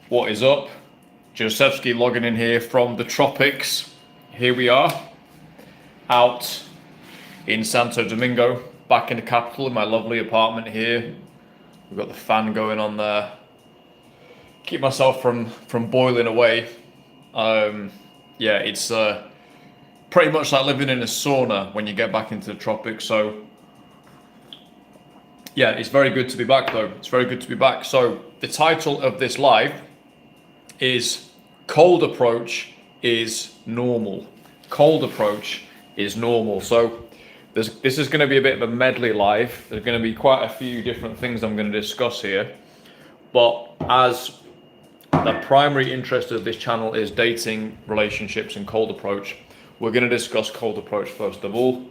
What is up? Josefsky logging in here from the tropics. Here we are, out in Santo Domingo, back in the capital in my lovely apartment here. We've got the fan going on there. Keep myself from boiling away. Yeah, it's pretty much like living in a sauna when you get back into the tropics. So yeah, it's very good to be back though. It's very good to be back. So the title of this live is Cold Approach is Normal. Cold approach is normal. So this is going to be a bit of a medley live. There's going to be quite a few different things I'm going to discuss here. But as the primary interest of this channel is dating, relationships, and cold approach, we're going to discuss cold approach first of all.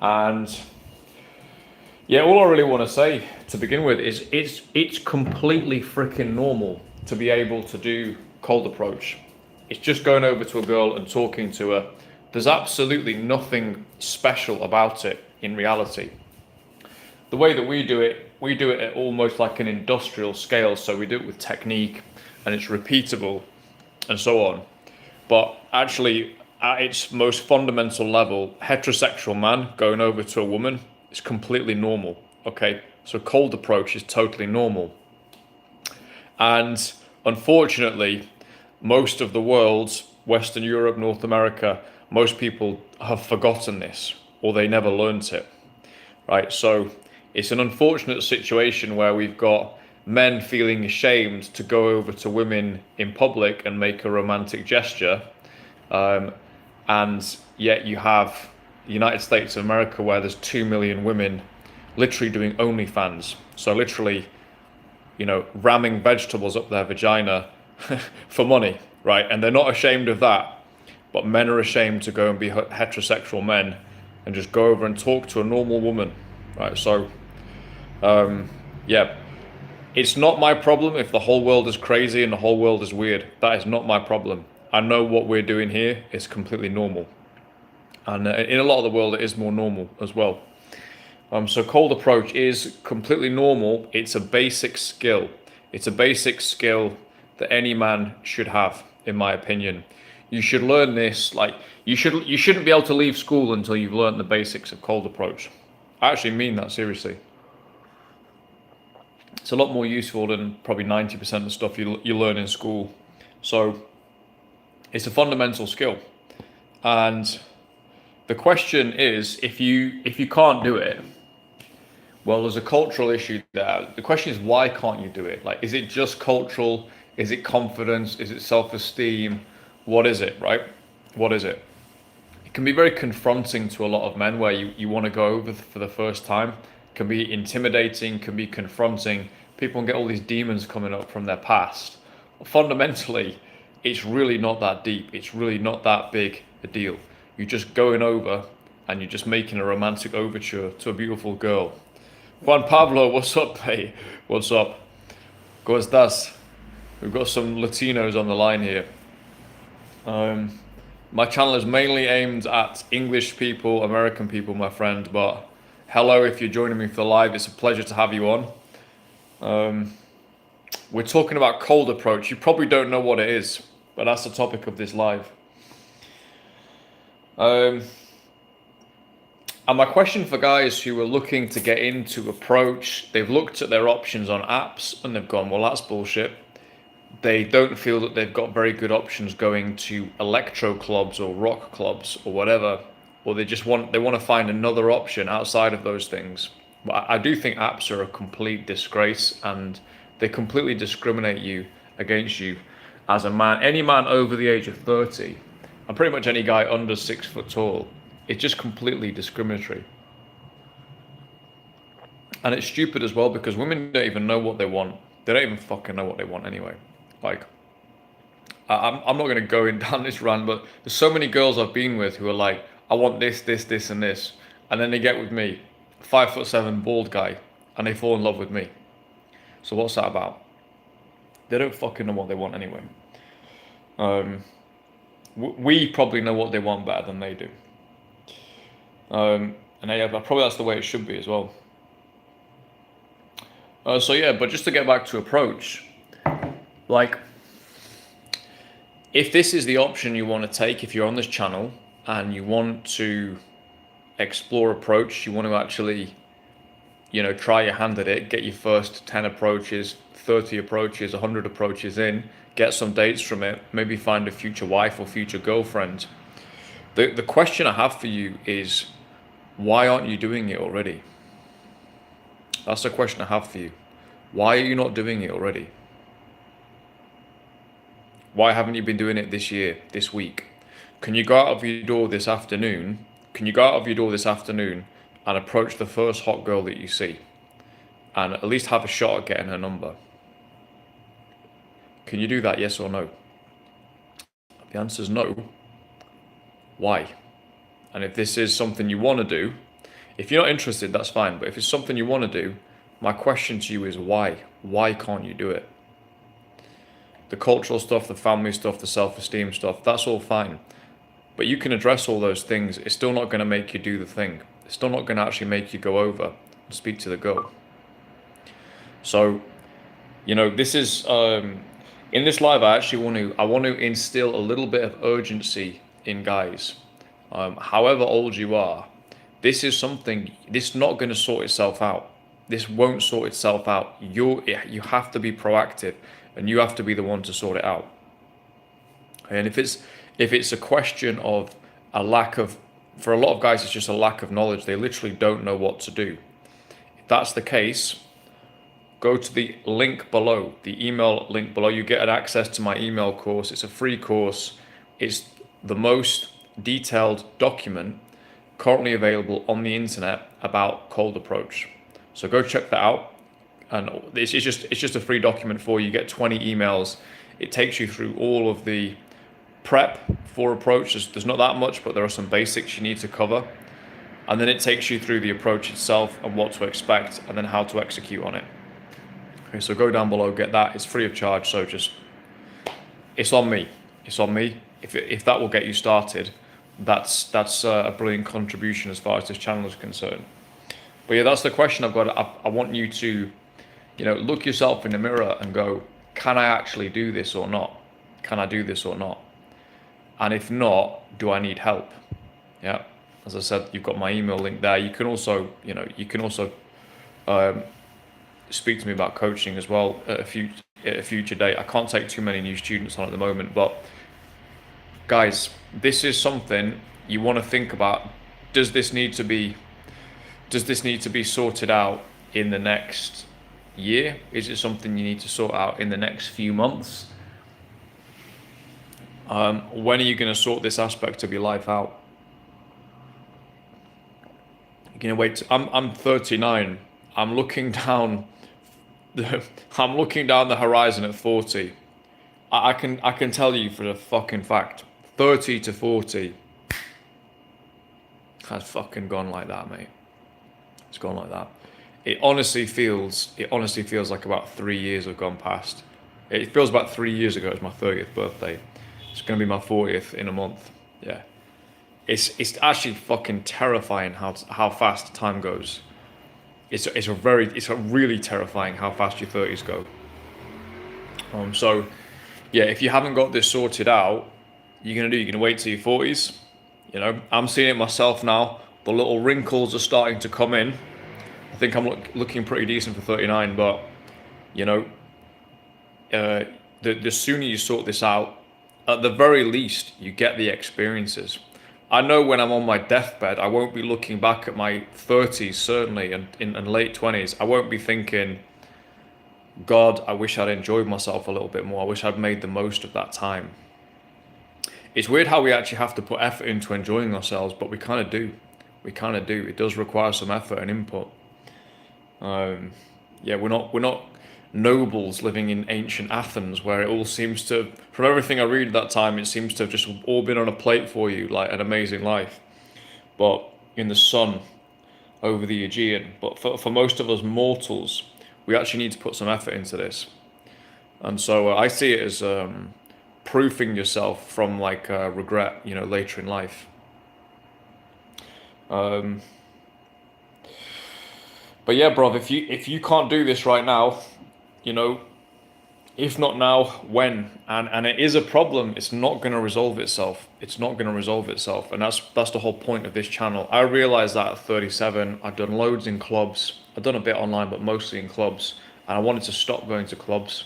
And yeah, all I really want to say to begin with is it's completely freaking normal to be able to do cold approach. It's just going over to a girl and talking to her. There's absolutely nothing special about it in reality. The way that we do it at almost like an industrial scale. So we do it with technique and it's repeatable and so on. But actually, at its most fundamental level, heterosexual man going over to a woman is completely normal. Okay, so cold approach is totally normal. And unfortunately, most of the world, Western Europe, North America, most people have forgotten this or they never learnt it, right? So it's an unfortunate situation where we've got men feeling ashamed to go over to women in public and make a romantic gesture. And yet you have the United States of America where there's 2 million women literally doing OnlyFans. So literally, ramming vegetables up their vagina for money, right? And they're not ashamed of that, but men are ashamed to go and be heterosexual men and just go over and talk to a normal woman, right? So, yeah, it's not my problem if the whole world is crazy and the whole world is weird. That is not my problem. I know what we're doing here is completely normal. And in a lot of the world, it is more normal as well. So cold approach is completely normal. It's a basic skill. It's a basic skill that any man should have, in my opinion. You should learn this. Like you shouldn't be able to leave school until you've learned the basics of cold approach. I actually mean that seriously. It's a lot more useful than probably 90% of the stuff you learn in school. So it's a fundamental skill. And the question is, if you can't do it, well, there's a cultural issue there. The question is, why can't you do it? Like, is it just cultural? Is it confidence? Is it self-esteem? What is it, right? What is it? It can be very confronting to a lot of men where you want to go over for the first time. It can be intimidating, can be confronting. People can get all these demons coming up from their past. Fundamentally, it's really not that deep. It's really not that big a deal. You're just going over and you're just making a romantic overture to a beautiful girl. Juan Pablo, what's up, hey? What's up? ¿Cómo estás? We've got some Latinos on the line here. My channel is mainly aimed at English people, American people, my friend, but hello if you're joining me for the live. It's a pleasure to have you on. We're talking about cold approach. You probably don't know what it is, but that's the topic of this live. And my question for guys who are looking to get into approach, they've looked at their options on apps and they've gone, well, that's bullshit. They don't feel that they've got very good options going to electro clubs or rock clubs or whatever, or they want to find another option outside of those things. But I do think apps are a complete disgrace and they completely discriminate against you as a man. Any man over the age of 30, and pretty much any guy under 6 foot tall, it's just completely discriminatory. And it's stupid as well because women don't even know what they want. They don't even fucking know what they want anyway. Like, I'm not going to go in down this rant, but there's so many girls I've been with who are like, I want this, this, this, and this. And then they get with me, 5'7" bald guy, and they fall in love with me. So what's that about? They don't fucking know what they want anyway. We probably know what they want better than they do. And yeah, probably that's the way it should be as well. So yeah, but just to get back to approach, like if this is the option you want to take, if you're on this channel and you want to explore approach, you want to actually, try your hand at it, get your first 10 approaches, 30 approaches, 100 approaches in, get some dates from it, maybe find a future wife or future girlfriend. The question I have for you is, why aren't you doing it already? That's the question I have for you. Why are you not doing it already? Why haven't you been doing it this year, this week? Can you go out of your door this afternoon? Can you go out of your door this afternoon and approach the first hot girl that you see and at least have a shot at getting her number? Can you do that, yes or no? The answer is no. Why? And if this is something you want to do, if you're not interested, that's fine. But if it's something you want to do, my question to you is why? Why can't you do it? The cultural stuff, the family stuff, the self-esteem stuff, that's all fine. But you can address all those things. It's still not going to make you do the thing. It's still not going to actually make you go over and speak to the girl. So, this is, in this live, I want to instill a little bit of urgency in guys. However old you are, this is not going to sort itself out. This won't sort itself out. You have to be proactive and you have to be the one to sort it out. And if it's a question of for a lot of guys, it's just a lack of knowledge. They literally don't know what to do. If that's the case, go to the link below, the email link below. You get access to my email course. It's a free course. It's the most detailed document currently available on the internet about cold approach. So go check that out. And it's just a free document for you. You get 20 emails. It takes you through all of the prep for approach. There's not that much, but there are some basics you need to cover. And then it takes you through the approach itself and what to expect and then how to execute on it. Okay, so go down below, get that. It's free of charge, so it's on me. It's on me. If that will get you started, that's a brilliant contribution as far as this channel is concerned. But yeah, that's the question I've got. I want you to, look yourself in the mirror and go, can I actually do this or not? Can I do this or not? And if not, do I need help? Yeah. As I said, you've got my email link there. You can also, speak to me about coaching as well at a future date. I can't take too many new students on at the moment, but guys, this is something you want to think about. Does this need to be sorted out in the next year? Is it something you need to sort out in the next few months? When are you going to sort this aspect of your life out? You're going to wait. I'm 39. I'm looking down the horizon at 40. I can tell you for a fucking fact, 30 to 40 has fucking gone like that, mate. It's gone like that. It honestly feels like about 3 years have gone past. It feels about 3 years ago. It was my 30th birthday. It's going to be my 40th in a month. Yeah. It's actually fucking terrifying how fast time goes. It's really terrifying how fast your 30s go. So yeah, if you haven't got this sorted out, you're gonna wait till your 40s. I'm seeing it myself now. The little wrinkles are starting to come in. I think I'm looking pretty decent for 39, but the sooner you sort this out, at the very least, you get the experiences. I know when I'm on my deathbed, I won't be looking back at my 30s, certainly, and in late 20s. I won't be thinking, God, I wish I'd enjoyed myself a little bit more. I wish I'd made the most of that time. It's weird how we actually have to put effort into enjoying ourselves, but we kind of do. We kind of do. It does require some effort and input. Yeah, we're not nobles living in ancient Athens where it all seems to, from everything I read at that time, it seems to have just all been on a plate for you, like an amazing life. But in the sun over the Aegean. But for most of us mortals, we actually need to put some effort into this. And so I see it as proofing yourself from regret, later in life. But yeah, bro, if you can't do this right now, If not now, when? And it is a problem. It's not going to resolve itself. It's not going to resolve itself. And that's the whole point of this channel. I realized that at 37, I've done loads in clubs. I've done a bit online, but mostly in clubs. And I wanted to stop going to clubs.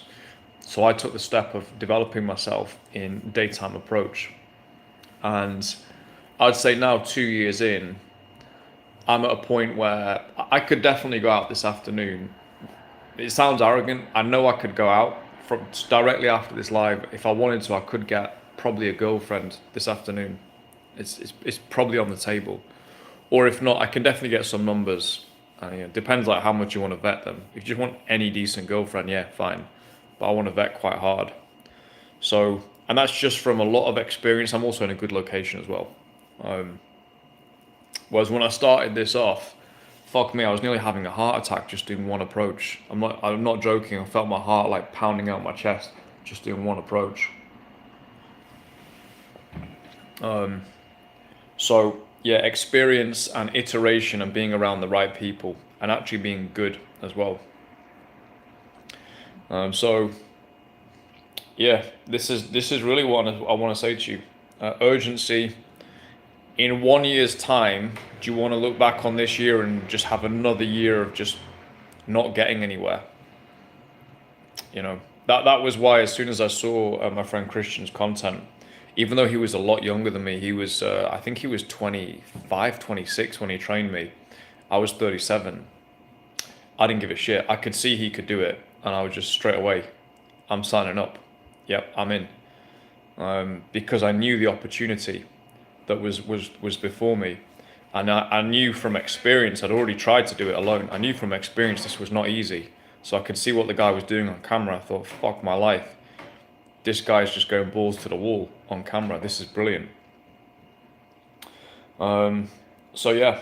So I took the step of developing myself in daytime approach. And I'd say now, 2 years in, I'm at a point where I could definitely go out this afternoon. It sounds arrogant. I know I could go out from directly after this live. If I wanted to, I could get probably a girlfriend this afternoon. It's probably on the table. Or if not, I can definitely get some numbers. Depends like how much you want to vet them. If you just want any decent girlfriend, yeah, fine. But I want to vet quite hard. So, and that's just from a lot of experience. I'm also in a good location as well. Whereas when I started this off, fuck me, I was nearly having a heart attack just doing one approach. I'm not joking. I felt my heart like pounding out my chest just doing one approach. So yeah, experience and iteration and being around the right people and actually being good as well. So yeah, this is really what I want to say to you. Urgency. In 1 year's time, do you want to look back on this year and just have another year of just not getting anywhere? That was why as soon as I saw my friend Christian's content, even though he was a lot younger than me, he was, I think he was 25, 26 when he trained me. I was 37. I didn't give a shit. I could see he could do it. And I was just straight away, I'm signing up. Yep, I'm in. Because I knew the opportunity that was before me. And I knew from experience, I'd already tried to do it alone. I knew from experience this was not easy. So I could see what the guy was doing on camera. I thought, fuck my life. This guy's just going balls to the wall on camera. This is brilliant. So yeah,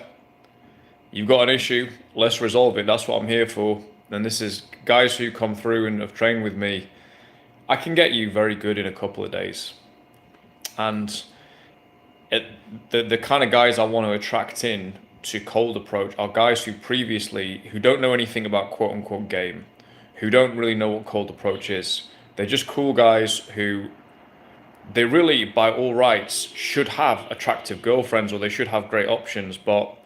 you've got an issue. Let's resolve it. That's what I'm here for. And this is guys who come through and have trained with me. I can get you very good in a couple of days. And the kind of guys I want to attract in to cold approach are guys who don't know anything about quote unquote game, who don't really know what cold approach is. They're just cool guys who they really, by all rights, should have attractive girlfriends or they should have great options. But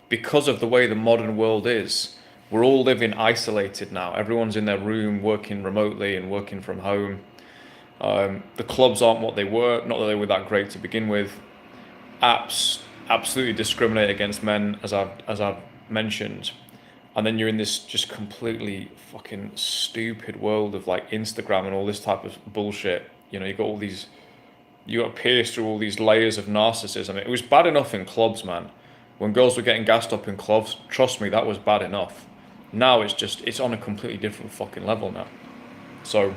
because of the way the modern world is, we're all living isolated now. Everyone's in their room working remotely and working from home. The clubs aren't what they were. Not that they were that great to begin with. Apps absolutely discriminate against men, as I've mentioned. And then you're in this just completely fucking stupid world of like Instagram and all this type of bullshit. You got to pierce through all these layers of narcissism. It was bad enough in clubs, man. When girls were getting gassed up in clubs, trust me, that was bad enough. Now it's on a completely different fucking level now. So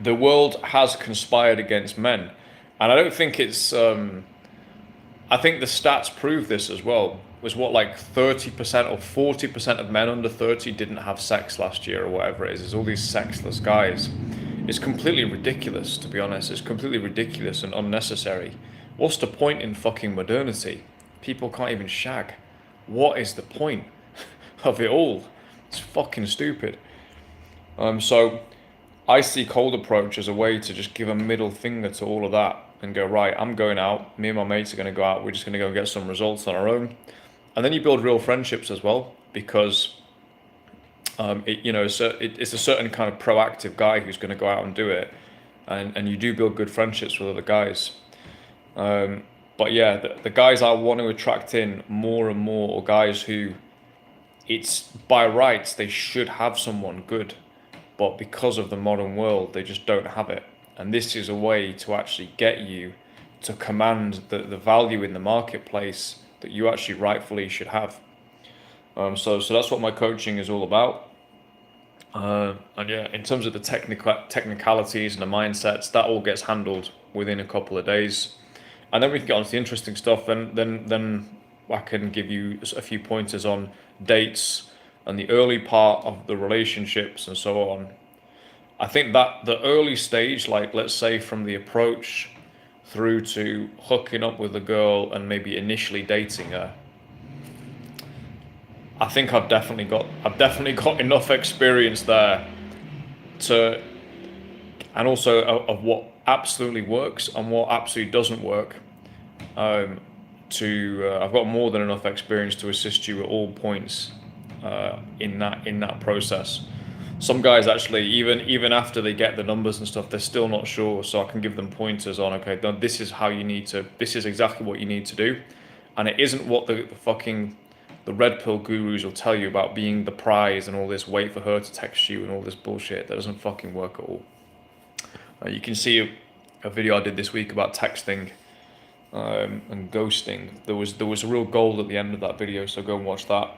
the world has conspired against men. And I don't think it's, I think the stats prove this as well. Was what, like 30% or 40% of men under 30 didn't have sex last year or whatever it is. There's all these sexless guys. It's completely ridiculous, to be honest. It's completely ridiculous and unnecessary. What's the point in fucking modernity? People can't even shag. What is the point of it all? It's fucking stupid. So I see cold approach as a way to just give a middle finger to all of that and go, right, I'm going out. Me and my mates are going to go out. We're just going to go and get some results on our own. And then you build real friendships as well, because it's a certain kind of proactive guy who's going to go out and do it. And you do build good friendships with other guys. But yeah, the guys I want to attract in more and more are guys who, it's by rights, they should have someone good. But because of the modern world, they just don't have it. And this is a way to actually get you to command the value in the marketplace that you actually rightfully should have. So that's what my coaching is all about. And yeah, in terms of the technicalities and the mindsets, that all gets handled within a couple of days. And then we can get on to the interesting stuff, and then I can give you a few pointers on dates and the early part of the relationships and so on. I think that the early stage, like let's say from the approach through to hooking up with a girl and maybe initially dating her, I think I've definitely got enough experience there to, and also of what absolutely works and what absolutely doesn't work. I've got more than enough experience to assist you at all points in that process. Some guys actually, even after they get the numbers and stuff, they're still not sure. So I can give them pointers on, okay, this is how you need to, this is exactly what you need to do. And it isn't what the red pill gurus will tell you about being the prize and all this, wait for her to text you and all this bullshit. That doesn't fucking work at all. You can see a video I did this week about texting and ghosting. There was a real gold at the end of that video, so go and watch that.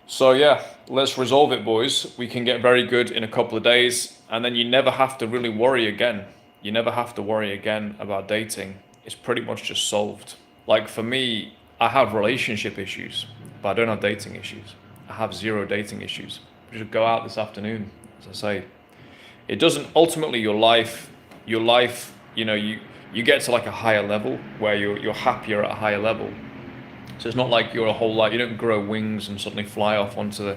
So yeah, let's resolve it, boys. We can get very good in a couple of days, and then you never have to really worry again. You never have to worry again about dating. It's pretty much just solved. Like for me, I have relationship issues, but I don't have dating issues. I have zero dating issues. We should go out this afternoon, as I say. It doesn't, ultimately your life, you know, you get to like a higher level where you're happier at a higher level. So it's not like you're a whole life, you don't grow wings and suddenly fly off into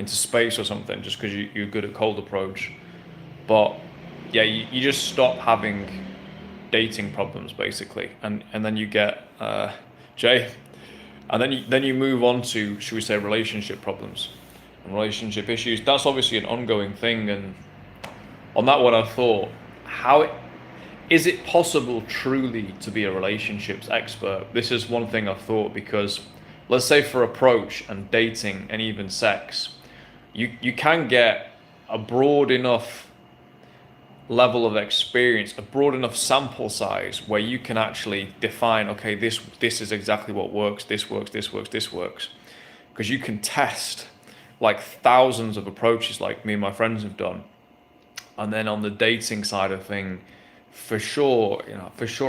space or something just because you're good at cold approach. But yeah, you just stop having dating problems basically, and then you get Jay, and then you move on to, should we say, relationship problems and relationship issues. That's obviously an ongoing thing, and on that one I thought, is it possible truly to be a relationships expert? This is one thing I've thought, because let's say for approach and dating and even sex, you can get a broad enough level of experience, a broad enough sample size where you can actually define, okay, this is exactly what works, this works, this works, this works. Because you can test like thousands of approaches like me and my friends have done. And then on the dating side of thing, for sure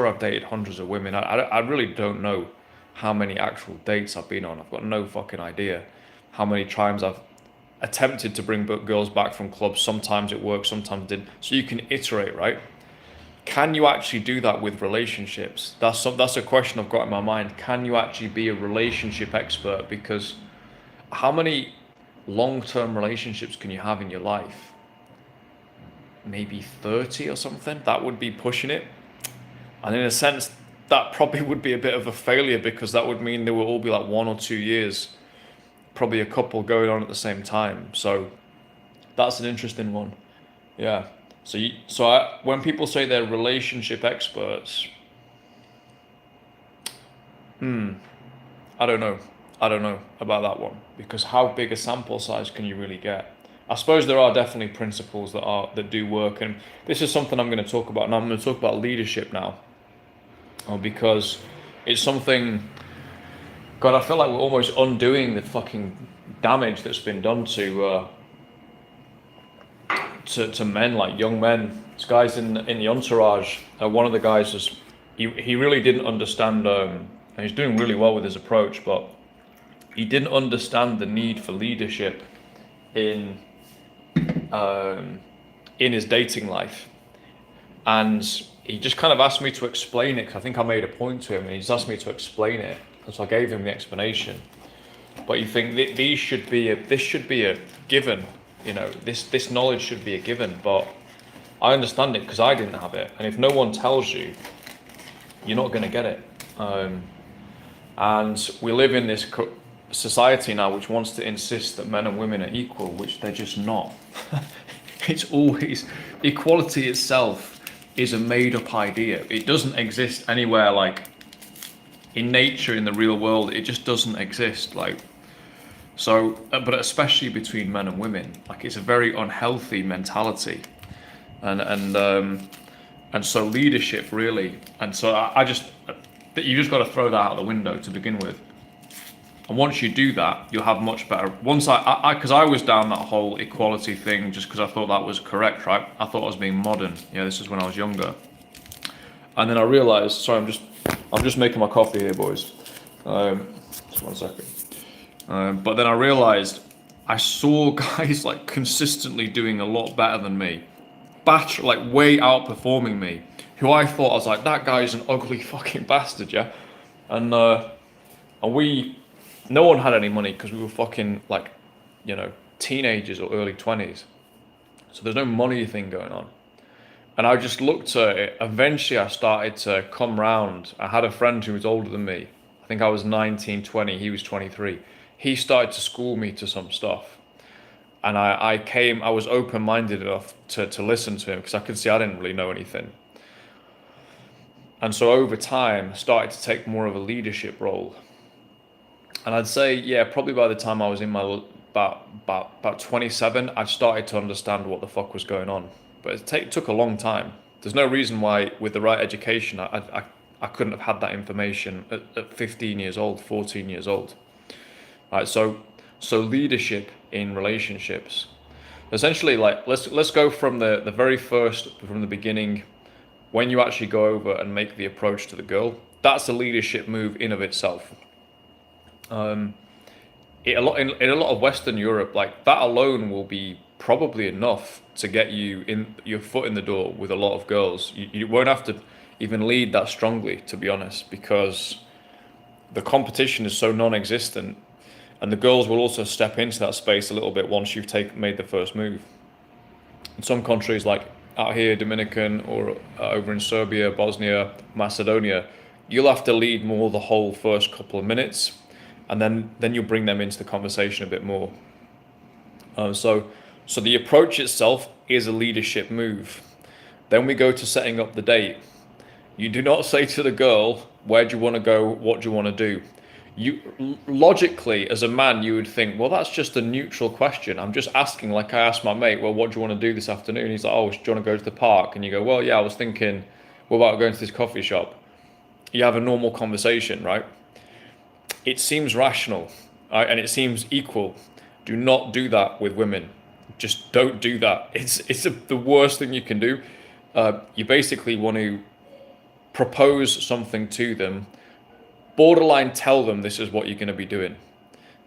I've dated hundreds of women. I really don't know how many actual dates I've been on. I've got no fucking idea how many times I've attempted to bring girls back from clubs. Sometimes it worked, sometimes it didn't. So you can iterate, right? Can you actually do that with relationships? That's a question I've got in my mind. Can you actually be a relationship expert? Because how many long-term relationships can you have in your life? Maybe 30 or something. That would be pushing it. And in a sense, that probably would be a bit of a failure, because that would mean there will all be like 1 or 2 years, probably a couple going on at the same time. So that's an interesting one. Yeah. So when people say they're relationship experts, I don't know about that one, because how big a sample size can you really get? I suppose there are definitely principles that do work, and this is something I'm going to talk about, and I'm going to talk about leadership now, because it's something. God, I feel like we're almost undoing the fucking damage that's been done to men, like young men. This guy's in the entourage. One of the guys he really didn't understand, and he's doing really well with his approach, but he didn't understand the need for leadership in his dating life, and he just kind of asked me to explain it, because I think I made a point to him, and he just asked me to explain it, and so I gave him the explanation. But you think this should be a given, you know, this knowledge should be a given, but I understand it because I didn't have it, and if no one tells you, you're not going to get it. And we live in this society now which wants to insist that men and women are equal, which they're just not. It's always, equality itself is a made-up idea. It doesn't exist anywhere, like in nature, in the real world. It just doesn't exist. Like, so, but especially between men and women, like it's a very unhealthy mentality, and so leadership really, and so you just got to throw that out the window to begin with. And once you do that, you'll have much better. Once because I was down that whole equality thing just because I thought that was correct, right? I thought I was being modern. Yeah, this is when I was younger. And then I realized, sorry, I'm just making my coffee here, boys. Just 1 second. But then I realized I saw guys like consistently doing a lot better than me, like way outperforming me, who I thought, I was like, that guy's an ugly fucking bastard, yeah. And no one had any money because we were fucking like, you know, teenagers or early 20s. So there's no money thing going on. And I just looked at it. Eventually, I started to come round. I had a friend who was older than me. I think I was 19, 20. He was 23. He started to school me to some stuff. And I was open-minded enough to listen to him because I could see I didn't really know anything. And so over time, I started to take more of a leadership role. And I'd say, yeah, probably by the time I was in my about 27, I started to understand what the fuck was going on. But it took a long time. There's no reason why, with the right education, I couldn't have had that information at 15 years old, 14 years old. Right, so leadership in relationships. Essentially, like let's go from the very first, from the beginning, when you actually go over and make the approach to the girl. That's a leadership move in of itself. In a lot of Western Europe, like that alone will be probably enough to get you in your foot in the door with a lot of girls. You won't have to even lead that strongly, to be honest, because the competition is so non-existent, and the girls will also step into that space a little bit once you've made the first move. In some countries, like out here, Dominican, or over in Serbia, Bosnia, Macedonia, you'll have to lead more the whole first couple of minutes, and then you'll bring them into the conversation a bit more. So the approach itself is a leadership move. Then we go to setting up the date. You do not say to the girl, where do you want to go? What do you want to do? You logically, as a man, you would think, well, that's just a neutral question. I'm just asking, like I asked my mate, well, what do you want to do this afternoon? He's like, oh, do you want to go to the park? And you go, well, yeah, I was thinking, what about going to this coffee shop? You have a normal conversation, right? It seems rational, right? And it seems equal. Do not do that with women. Just don't do that. It's the worst thing you can do. You basically want to propose something to them, borderline tell them this is what you're going to be doing.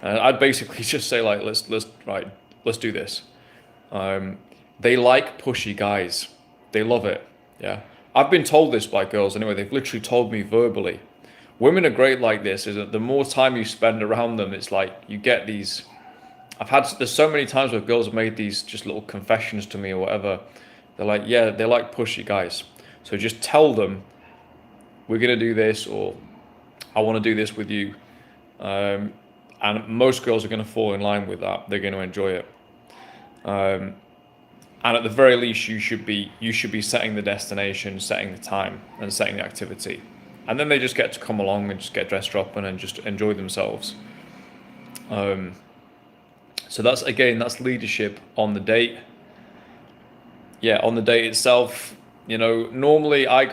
I'd basically just say, like, let's do this. They like pushy guys. They love it. Yeah. I've been told this by girls anyway. They've literally told me verbally. Women are great like this, is that the more time you spend around them, it's like you get these. There's so many times where girls have made these just little confessions to me or whatever. They're like, yeah, they like pushy guys. So just tell them, we're going to do this, or I want to do this with you. And most girls are going to fall in line with that. They're going to enjoy it. And at the very least, you should be setting the destination, setting the time, and setting the activity. And then they just get to come along and just get dressed up and just enjoy themselves. So that's leadership on the date. Yeah, on the date itself, normally I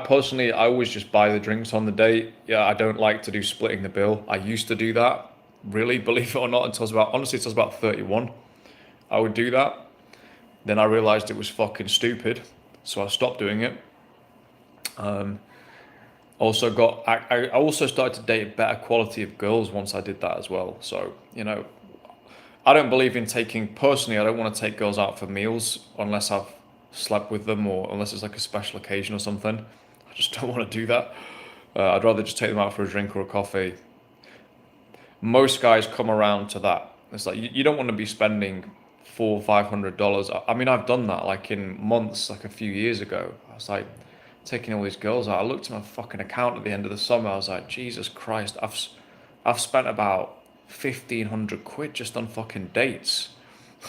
personally always just buy the drinks on the date. Yeah, I don't like to do splitting the bill. I used to do that, really, believe it or not, until I was about 31. I would do that. Then I realized it was fucking stupid, so I stopped doing it. I also started to date a better quality of girls once I did that as well. So, I don't believe in personally, I don't want to take girls out for meals unless I've slept with them, or unless it's like a special occasion or something. I just don't want to do that. I'd rather just take them out for a drink or a coffee. Most guys come around to that. It's like, you don't want to be spending $400 or $500. I mean, I've done that like in months, like a few years ago. I was like taking all these girls out. I looked at my fucking account at the end of the summer. I was like, Jesus Christ, I've spent about 1,500 quid just on fucking dates.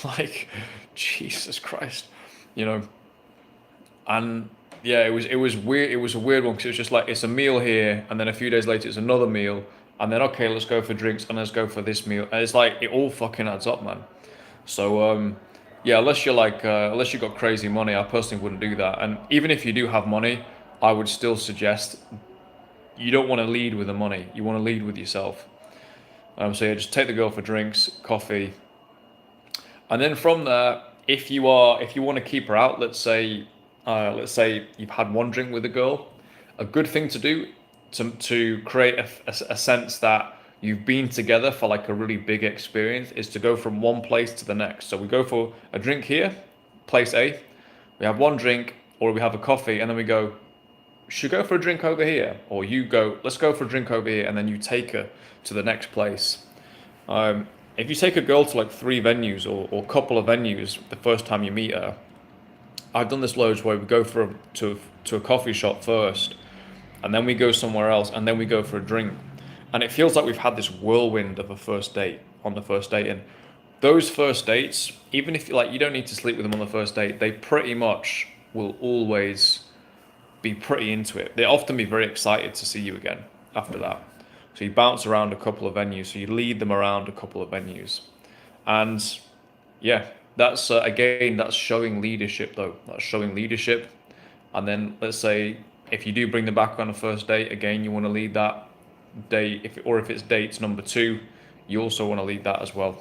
Like, Jesus Christ, and yeah, it was weird. It was a weird one, because it was just like, it's a meal here, and then a few days later it's another meal, and then okay, let's go for drinks, and let's go for this meal, and it's like, it all fucking adds up, man. So yeah, unless you've got crazy money, I personally wouldn't do that. And even if you do have money, I would still suggest you don't want to lead with the money. You want to lead with yourself. So yeah, just take the girl for drinks, coffee, and then from there, if you want to keep her out, let's say you've had one drink with a girl, a good thing to do to create a sense that you've been together for like a really big experience is to go from one place to the next. So we go for a drink here, place A, we have one drink, or we have a coffee, and then we go, should we go for a drink over here? Or you go, let's go for a drink over here, and then you take her to the next place. if you take a girl to like 3 venues or a couple of venues the first time you meet her, I've done this loads where we go to a coffee shop first, and then we go somewhere else, and then we go for a drink, and it feels like we've had this whirlwind of a first date on the first date. And those first dates, even if you don't need to sleep with them on the first date, they pretty much will always be pretty into it. They often be very excited to see you again after that. So you bounce around a couple of venues, so you lead them around a couple of venues, and yeah, that's again, that's showing leadership though. That's showing leadership. And then let's say if you do bring them back on a first date, again, you want to lead that date. If it's dates number 2, you also want to lead that as well.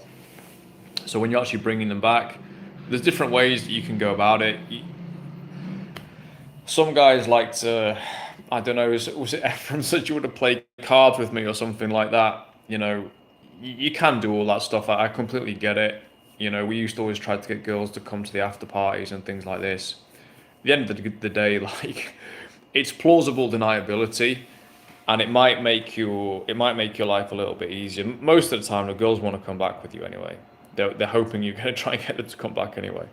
So when you're actually bringing them back, there's different ways that you can go about it. Some guys like to, I don't know, was it Ephraim said you would have played cards with me or something like that? You can do all that stuff. I completely get it. We used to always try to get girls to come to the after parties and things like this. At the end of the day, like, it's plausible deniability, and it might make your life a little bit easier. Most of the time, the girls want to come back with you anyway. They're hoping you're going to try and get them to come back anyway.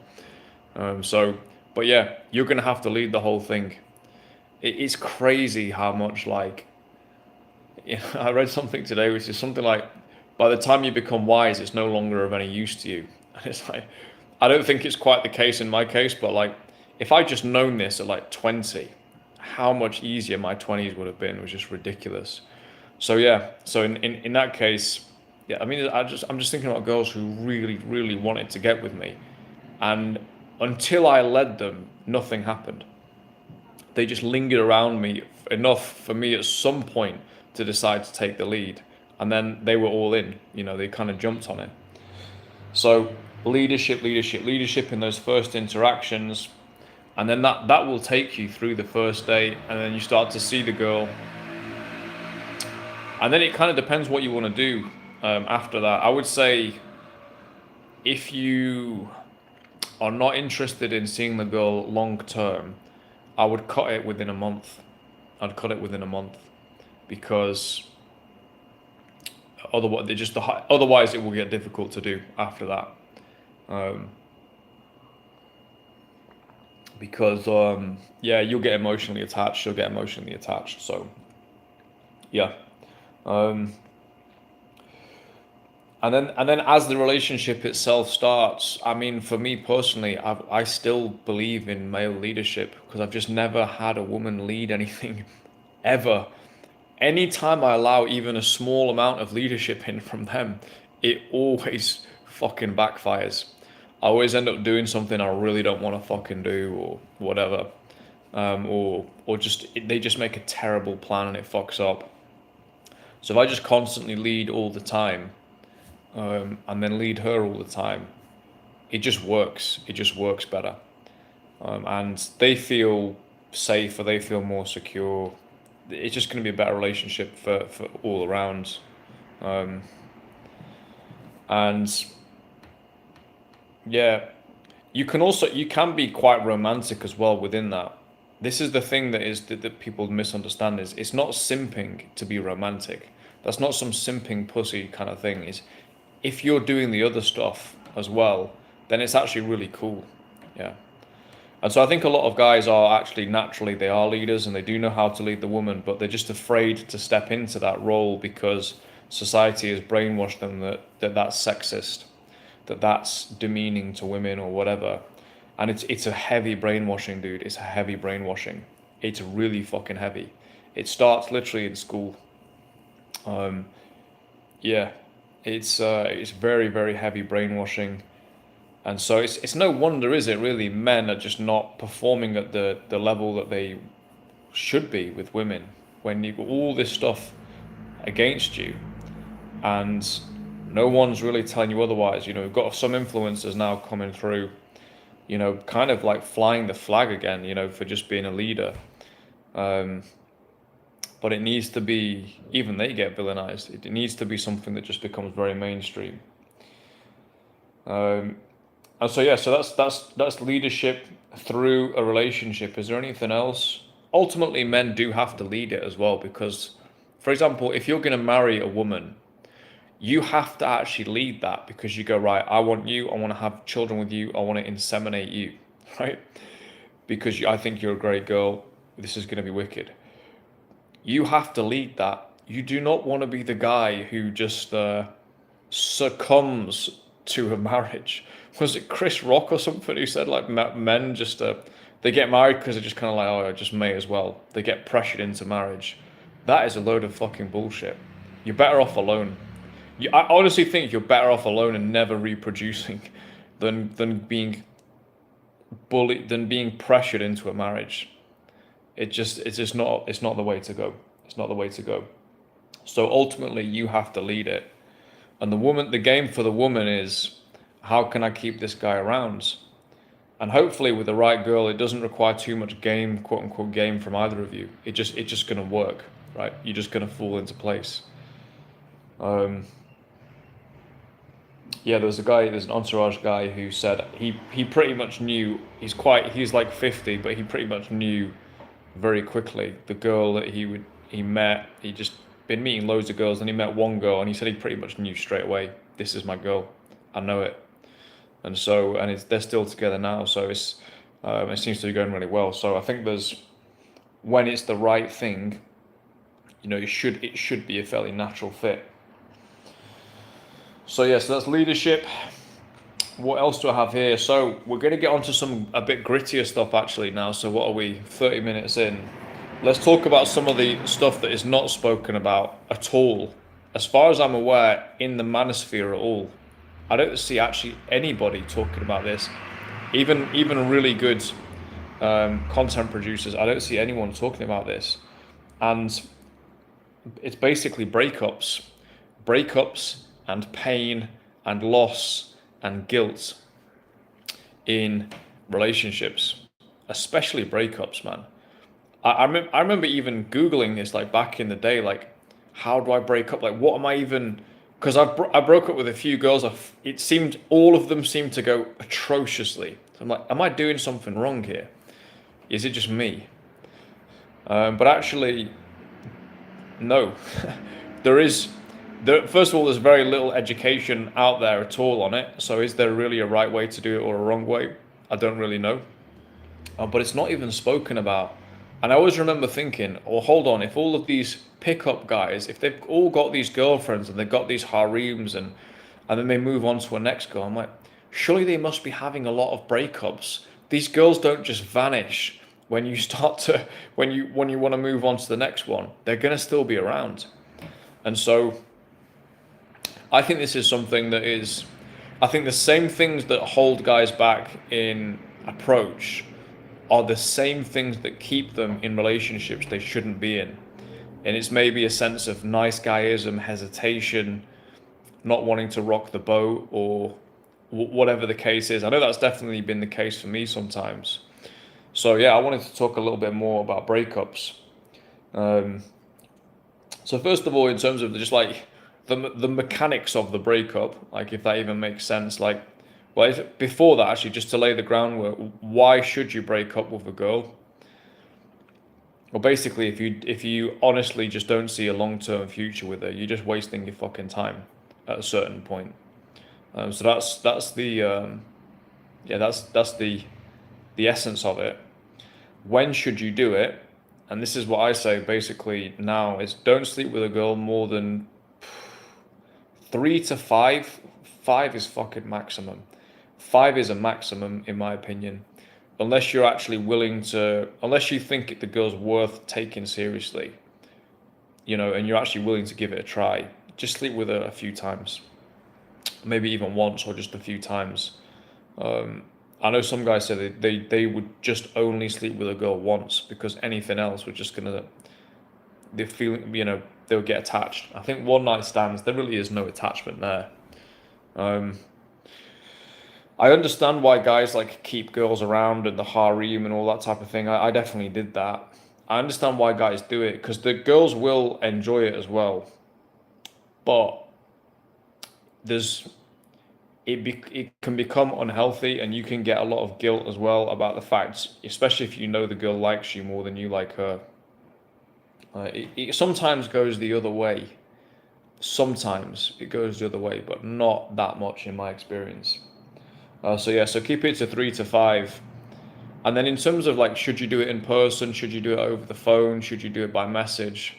But yeah, you're going to have to lead the whole thing. It's crazy how much, like, I read something today which is something like, by the time you become wise, it's no longer of any use to you. And it's like, I don't think it's quite the case in my case, but like, if I just known this at like 20, how much easier my 20s would have been was just ridiculous. So yeah, so in that case, yeah, I mean, I'm just thinking about girls who really, really wanted to get with me, and until I led them, nothing happened. They just lingered around me enough for me at some point to decide to take the lead, and then they were all in. They kind of jumped on it. So leadership in those first interactions, and then that will take you through the first date, and then you start to see the girl, and then it kind of depends what you want to do after that. I would say if you are not interested in seeing the girl long term, I would cut it within a month. Because otherwise it will get difficult to do after that. Because you'll get emotionally attached. She'll get emotionally attached. So yeah. And then as the relationship itself starts, I mean, for me personally, I still believe in male leadership because I've just never had a woman lead anything ever. Anytime I allow even a small amount of leadership in from them, it always fucking backfires. I always end up doing something I really don't want to fucking do or whatever. Or they just make a terrible plan and it fucks up. So if I just constantly lead all the time, and then lead her all the time, it just works. It just works better. And they feel safer, they feel more secure. It's just going to be a better relationship for all around. And yeah, you can be quite romantic as well within that. This is the thing that people misunderstand, is it's not simping to be romantic. That's not some simping pussy kind of thing. Is if you're doing the other stuff as well, then it's actually really cool. Yeah. And so I think a lot of guys are actually naturally, they are leaders and they do know how to lead the woman, but they're just afraid to step into that role because society has brainwashed them that's sexist, that's demeaning to women or whatever. And it's a heavy brainwashing, dude. It's a heavy brainwashing. It's really fucking heavy. It starts literally in school. Yeah, it's very, very heavy brainwashing. And so it's no wonder, is it really, men are just not performing at the level that they should be with women when you've got all this stuff against you and no one's really telling you otherwise. We've got some influencers now coming through, kind of like flying the flag again, for just being a leader. But it needs to be, even they get villainized. It needs to be something that just becomes very mainstream. And so yeah, so that's leadership through a relationship. Is there anything else? Ultimately, men do have to lead it as well because, for example, if you're going to marry a woman, You have to actually lead that, because you go, right, I want you, I want to have children with you, I want to inseminate you, right? Because I think you're a great girl. This is going to be wicked. You have to lead that. You do not want to be the guy who just succumbs to a marriage. Was it Chris Rock or something who said like men just they get married because they're just kind of like, oh, I just may as well. They get pressured into marriage. That is a load of fucking bullshit. You're better off alone. I honestly think you're better off alone and never reproducing than being bullied, than being pressured into a marriage. It's not the way to go. It's not the way to go. So ultimately you have to lead it. And the game for the woman is, how can I keep this guy around? And hopefully with the right girl, it doesn't require too much game, quote unquote, game from either of you. It's just gonna work, right? You're just gonna fall into place. Yeah, there's an Entourage guy who said he pretty much knew, he's like 50, but he pretty much knew very quickly the girl that he met. He just been meeting loads of girls, and he met one girl, and he said he pretty much knew straight away, this is my girl, I know it. And so, they're still together now, so it seems to be going really well. So I think when it's the right thing, it should be a fairly natural fit. So yeah, so that's leadership. What else do I have here? So we're going to get onto a bit grittier stuff actually now. So what are we, 30 minutes in? Let's talk about some of the stuff that is not spoken about at all, as far as I'm aware, in the manosphere at all. I don't see actually anybody talking about this. Even really good content producers, I don't see anyone talking about this. And it's basically breakups and pain and loss and guilt in relationships, especially breakups, man. I remember even Googling this like back in the day, like, how do I break up? Like, what am I even? Because I broke up with a few girls. It seemed all of them seemed to go atrociously. So I'm like, am I doing something wrong here? Is it just me? But actually, no. First of all, there's very little education out there at all on it. So is there really a right way to do it or a wrong way? I don't really know. But it's not even spoken about. And I always remember thinking, oh, hold on, if all of these pickup guys, if they've all got these girlfriends and they've got these harems and then they move on to a next girl, I'm like, surely they must be having a lot of breakups. These girls don't just vanish when you when you want to move on to the next one. They're going to still be around. And so I think this is something that is, I think the same things that hold guys back in approach are the same things that keep them in relationships they shouldn't be in. And it's maybe a sense of nice guyism, hesitation, not wanting to rock the boat, or whatever the case is. I know that's definitely been the case for me sometimes. So yeah, I wanted to talk a little bit more about breakups. So first of all, in terms of just like the mechanics of the breakup, like if that even makes sense, like, well, before that, actually, just to lay the groundwork, why should you break up with a girl? Well, basically, if you honestly just don't see a long-term future with her, you're just wasting your fucking time at a certain point. So that's the the essence of it. When should you do it? And this is what I say basically now is, don't sleep with a girl more than 3 to 5. 5 is fucking maximum. 5 is a maximum in my opinion, unless you're actually willing to, unless you think the girl's worth taking seriously, and you're actually willing to give it a try. Just sleep with her a few times, maybe even once or just a few times. I know some guys say they would just only sleep with a girl once because anything else was just gonna, they feel, they'll get attached. I think one night stands, there really is no attachment there. I understand why guys like keep girls around and the harem and all that type of thing. I definitely did that. I understand why guys do it because the girls will enjoy it as well. But it can become unhealthy, and you can get a lot of guilt as well about the fact, especially if you know the girl likes you more than you like her. It sometimes goes the other way. Sometimes it goes the other way, but not that much in my experience. So yeah, so keep it to 3 to 5. And then in terms of like, should you do it in person? Should you do it over the phone? Should you do it by message?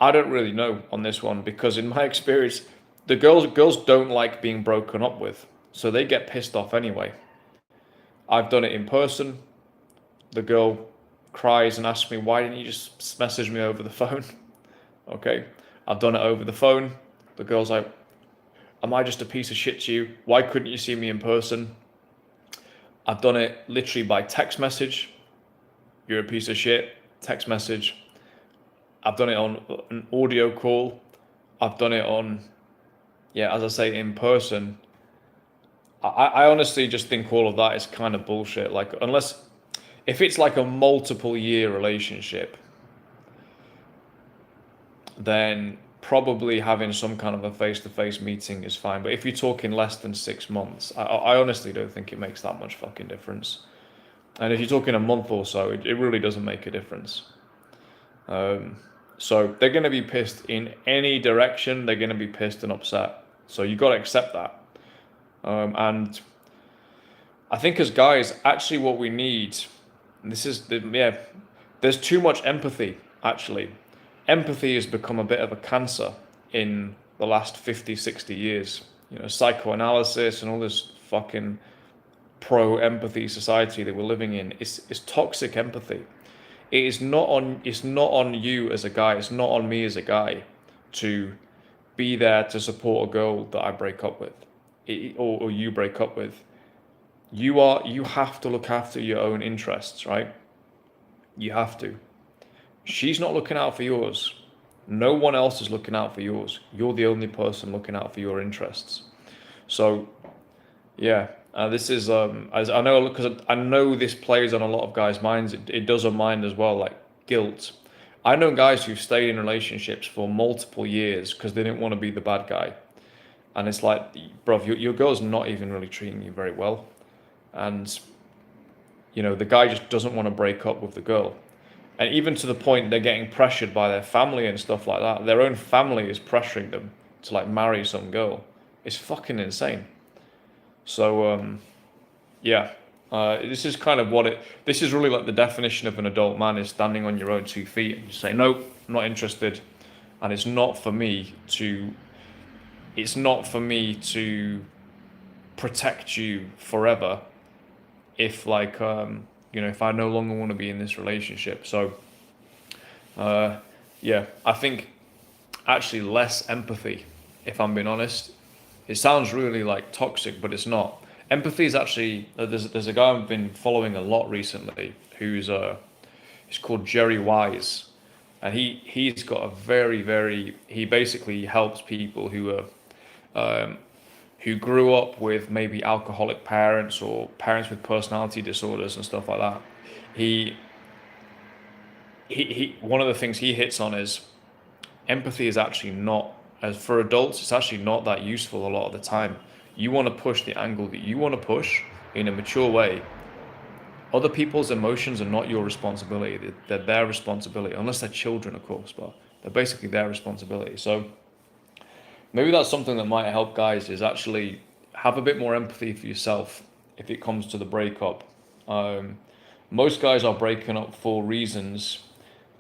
I don't really know on this one because in my experience, the girls don't like being broken up with, so they get pissed off anyway. I've done it in person. The girl cries and asks me, "Why didn't you just message me over the phone?" Okay, I've done it over the phone. The girl's like, "Am I just a piece of shit to you? Why couldn't you see me in person?" I've done it literally by text message. "You're a piece of shit." Text message. I've done it on an audio call. I've done it on, yeah, as I say, in person. I honestly just think all of that is kind of bullshit. Like, unless, if it's like a multiple year relationship, then probably having some kind of a face-to-face meeting is fine. But if you're talking less than 6 months, I honestly don't think it makes that much fucking difference. And if you're talking a month or so, it really doesn't make a difference. So they're going to be pissed in any direction. They're going to be pissed and upset. So you got to accept that. And I think as guys, actually what we need, and this is, yeah, there's too much empathy, actually. Empathy has become a bit of a cancer in the last 50, 60 years. You know, psychoanalysis and all this fucking pro-empathy society that we're living in is toxic empathy. It's not on you as a guy, it's not on me as a guy to be there to support a girl that I break up with, or you break up with. You have to look after your own interests, right? You have to. She's not looking out for yours. No one else is looking out for yours. You're the only person looking out for your interests. So, yeah, this is as I know, because I know this plays on a lot of guys' minds. It does on mine as well, like guilt. I know guys who've stayed in relationships for multiple years because they didn't want to be the bad guy, and it's like, bro, your girl's not even really treating you very well, and you know the guy just doesn't want to break up with the girl. And even to the point they're getting pressured by their family and stuff like that. Their own family is pressuring them to like marry some girl. It's fucking insane. So yeah, this is kind of this is really like the definition of an adult man, is standing on your own 2 feet and just say, no, I'm not interested. And it's not for me to protect you forever if like, you know, if I no longer want to be in this relationship. So, yeah, I think actually less empathy, if I'm being honest. It sounds really like toxic, but it's not. Empathy is actually, there's a guy I've been following a lot recently who's he's called Jerry Wise, and he's got a he basically helps people who grew up with maybe alcoholic parents or parents with personality disorders and stuff like that. He one of the things he hits on is empathy is actually not, as for adults, it's actually not that useful a lot of the time. You want to push the angle that you want to push in a mature way. Other people's emotions are not your responsibility. They're their responsibility, unless they're children, of course, but they're basically their responsibility. So maybe that's something that might help guys, is actually have a bit more empathy for yourself if it comes to the breakup. Most guys are breaking up for reasons,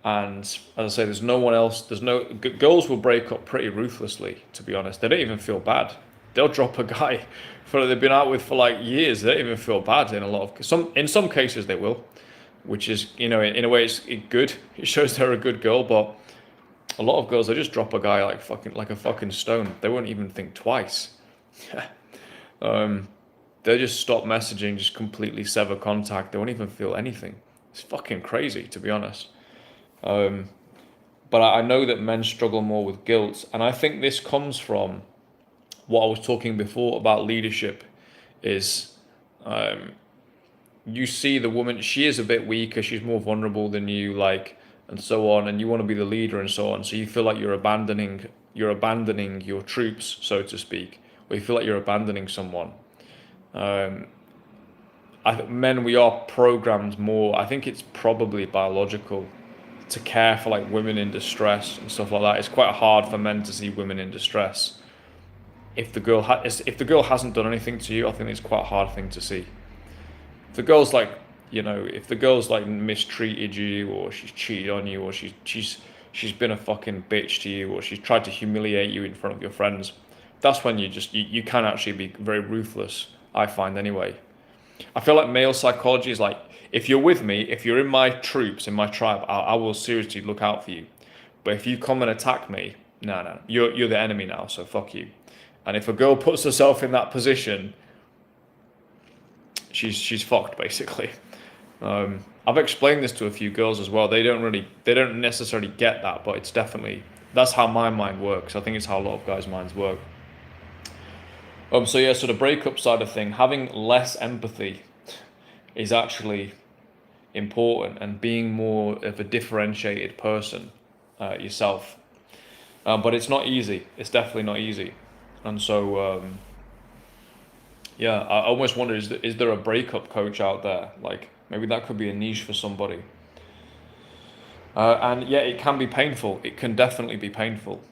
and as I say, there's no one else. Girls will break up pretty ruthlessly, to be honest. They don't even feel bad. They'll drop a guy they've been out with for like years. They don't even feel bad in some cases they will, which is, you know, in a way it's good. It shows they're a good girl, but a lot of girls, they just drop a guy like a fucking stone. They won't even think twice. They just stop messaging, just completely sever contact. They won't even feel anything. It's fucking crazy, to be honest. But I know that men struggle more with guilt, and I think this comes from what I was talking before about leadership. Is you see the woman, she is a bit weaker, she's more vulnerable than you, like, and so on, and you want to be the leader and so on. So you feel like you're abandoning your troops, so to speak, or you feel like you're abandoning someone. I think men, we are programmed more. I think it's probably biological to care for like women in distress and stuff like that. It's quite hard for men to see women in distress. If the girl hasn't done anything to you, I think it's quite a hard thing to see. If the girl's like, if the girl's like mistreated you, or she's cheated on you, or she's been a fucking bitch to you, or she's tried to humiliate you in front of your friends, that's when you can actually be very ruthless, I find anyway. I feel like male psychology is like, if you're with me, if you're in my troops, in my tribe, I will seriously look out for you. But if you come and attack me, no, you're the enemy now, so fuck you. And if a girl puts herself in that position, she's fucked basically. I've explained this to a few girls as well. They don't necessarily get that, but it's definitely, that's how my mind works. I think it's how a lot of guys' minds work. So yeah, so the breakup side of thing, having less empathy is actually important, and being more of a differentiated person yourself. But it's not easy. It's definitely not easy. And so, yeah, I almost wonder, is there a breakup coach out there? Like, maybe that could be a niche for somebody. And yeah, it can be painful. It can definitely be painful.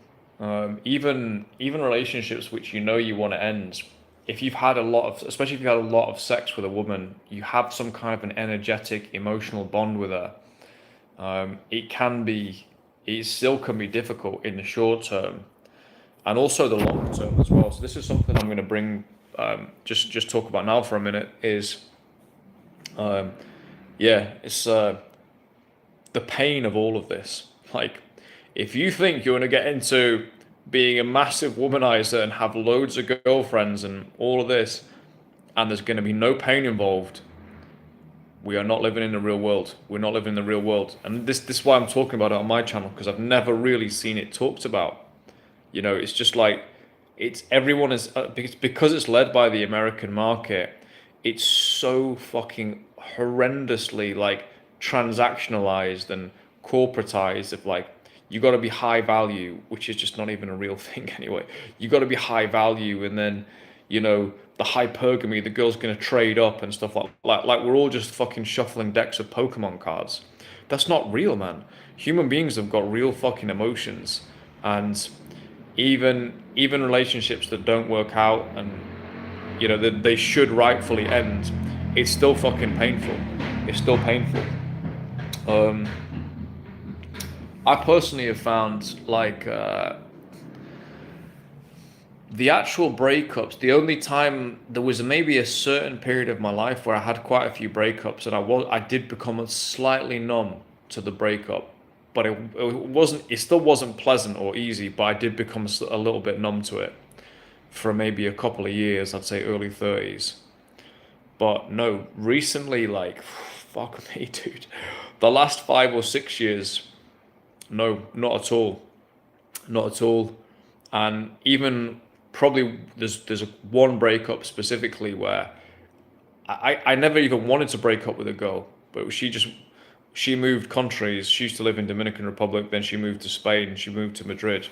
Even relationships which you want to end, if you've had especially if you've had a lot of sex with a woman, you have some kind of an energetic, emotional bond with her. It still can be difficult in the short term, and also the long term as well. So this is something I'm going to bring, just talk about now for a minute. It's the pain of all of this. Like, if you think you're going to get into being a massive womanizer and have loads of girlfriends and all of this, and there's going to be no pain involved, we are not living in the real world. We're not living in the real world. And this is why I'm talking about it on my channel, because I've never really seen it talked about. It's just like, everyone is, because it's led by the American market, it's so fucking horrendously like transactionalized and corporatized, of like, you got to be high value, which is just not even a real thing anyway. You got to be high value, and then the hypergamy, the girl's gonna trade up and stuff like we're all just fucking shuffling decks of Pokemon cards. That's not real, man. Human beings have got real fucking emotions, and even relationships that don't work out, and that they should rightfully end, it's still fucking painful. It's still painful. I personally have found, like, the actual breakups, the only time there was maybe a certain period of my life where I had quite a few breakups, and I did become slightly numb to the breakup, but it still wasn't pleasant or easy, but I did become a little bit numb to it for maybe a couple of years, I'd say early 30s. But no, recently, like, fuck me, dude, the last 5 or 6 years, no, not at all. Not at all. And even probably there's one breakup specifically where I never even wanted to break up with a girl, but she moved countries. She used to live in Dominican Republic, then she moved to Spain, she moved to Madrid.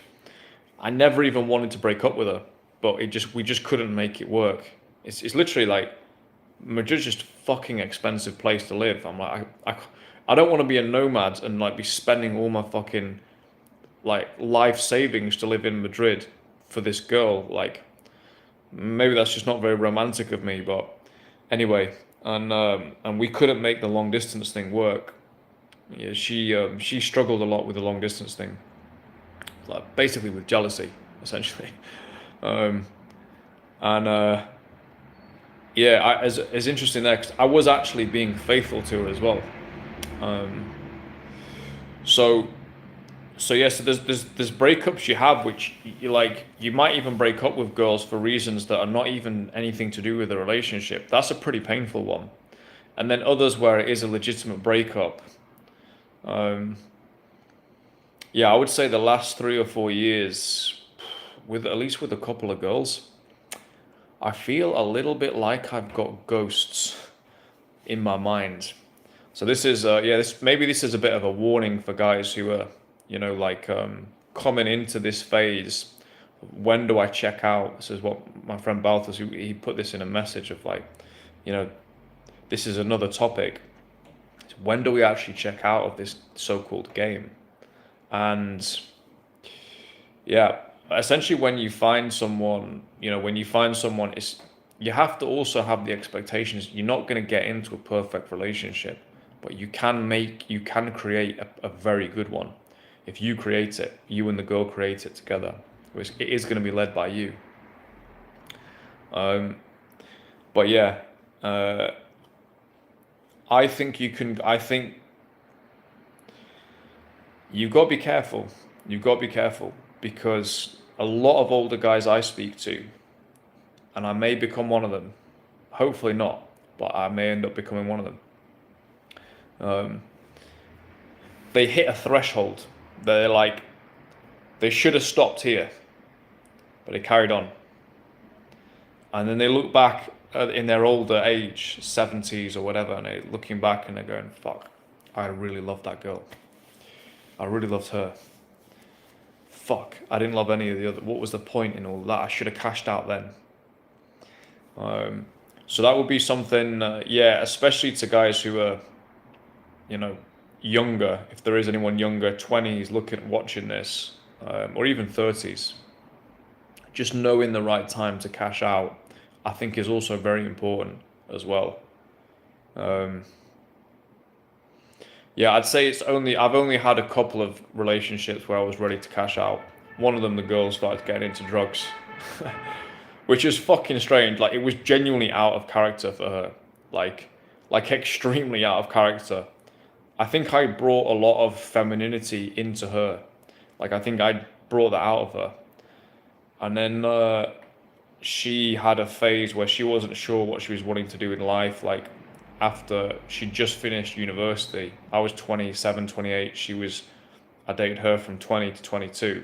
I never even wanted to break up with her, but we just couldn't make it work. It's literally like, Madrid's just a fucking expensive place to live. I'm like, I don't want to be a nomad and like be spending all my fucking like life savings to live in Madrid for this girl. Like, maybe that's just not very romantic of me, but anyway, and we couldn't make the long distance thing work. Yeah, she struggled a lot with the long distance thing, like basically with jealousy, essentially. Yeah, as interesting there, because I was actually being faithful to her as well. So yeah, so there's breakups you have, which you might even break up with girls for reasons that are not even anything to do with the relationship. That's a pretty painful one. And then others where it is a legitimate breakup. Yeah, I would say the last 3 or 4 years, at least with a couple of girls, I feel a little bit like I've got ghosts in my mind. So this is maybe this is a bit of a warning for guys who are coming into this phase. When do I check out? This is what my friend Balthus, he put this in a message of like, this is another topic. When do we actually check out of this so-called game? And yeah, essentially when you find someone, it's, you have to also have the expectations. You're not going to get into a perfect relationship, but you can create a very good one. If you create it, you and the girl create it together, which it is going to be led by you. But yeah, uh, I think you've got to be careful. You've got to be careful because a lot of older guys I speak to, and I may become one of them, hopefully not, but I may end up becoming one of them. They hit a threshold. They're like, they should have stopped here, but they carried on. And then they look back in their older age, 70s or whatever, and they're looking back and they're going, fuck, I really loved that girl. I really loved her. Fuck, I didn't love any of the other. What was the point in all that? I should have cashed out then. So that would be something, yeah, especially to guys who are, younger. If there is anyone younger, 20s, watching this, or even 30s, just knowing the right time to cash out, I think is also very important as well. Yeah, I'd say I've only had a couple of relationships where I was ready to cash out. One of them, the girl started getting into drugs, which is fucking strange. Like, it was genuinely out of character for her, like extremely out of character. I think I brought a lot of femininity into her. Like, I think I brought that out of her. And then she had a phase where she wasn't sure what she was wanting to do in life. Like, after she just finished university, I was 27, 28. I dated her from 20 to 22.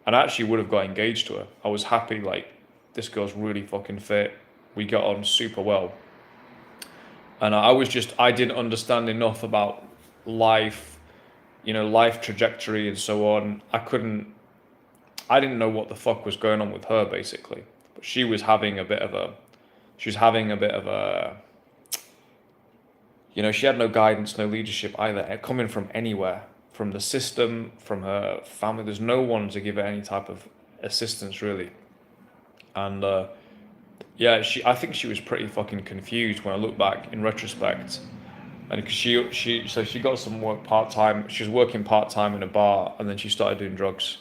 And I actually would have got engaged to her. I was happy, like, this girl's really fucking fit. We got on super well. And I didn't understand enough about life, life trajectory and so on. I didn't know what the fuck was going on with her, basically. But she was having a bit of a, she had no guidance, no leadership either, coming from anywhere, from the system, from her family. There's no one to give her any type of assistance, really. And yeah, I think she was pretty fucking confused when I look back in retrospect. And because she got some work part time. She was working part time in a bar, and then she started doing drugs.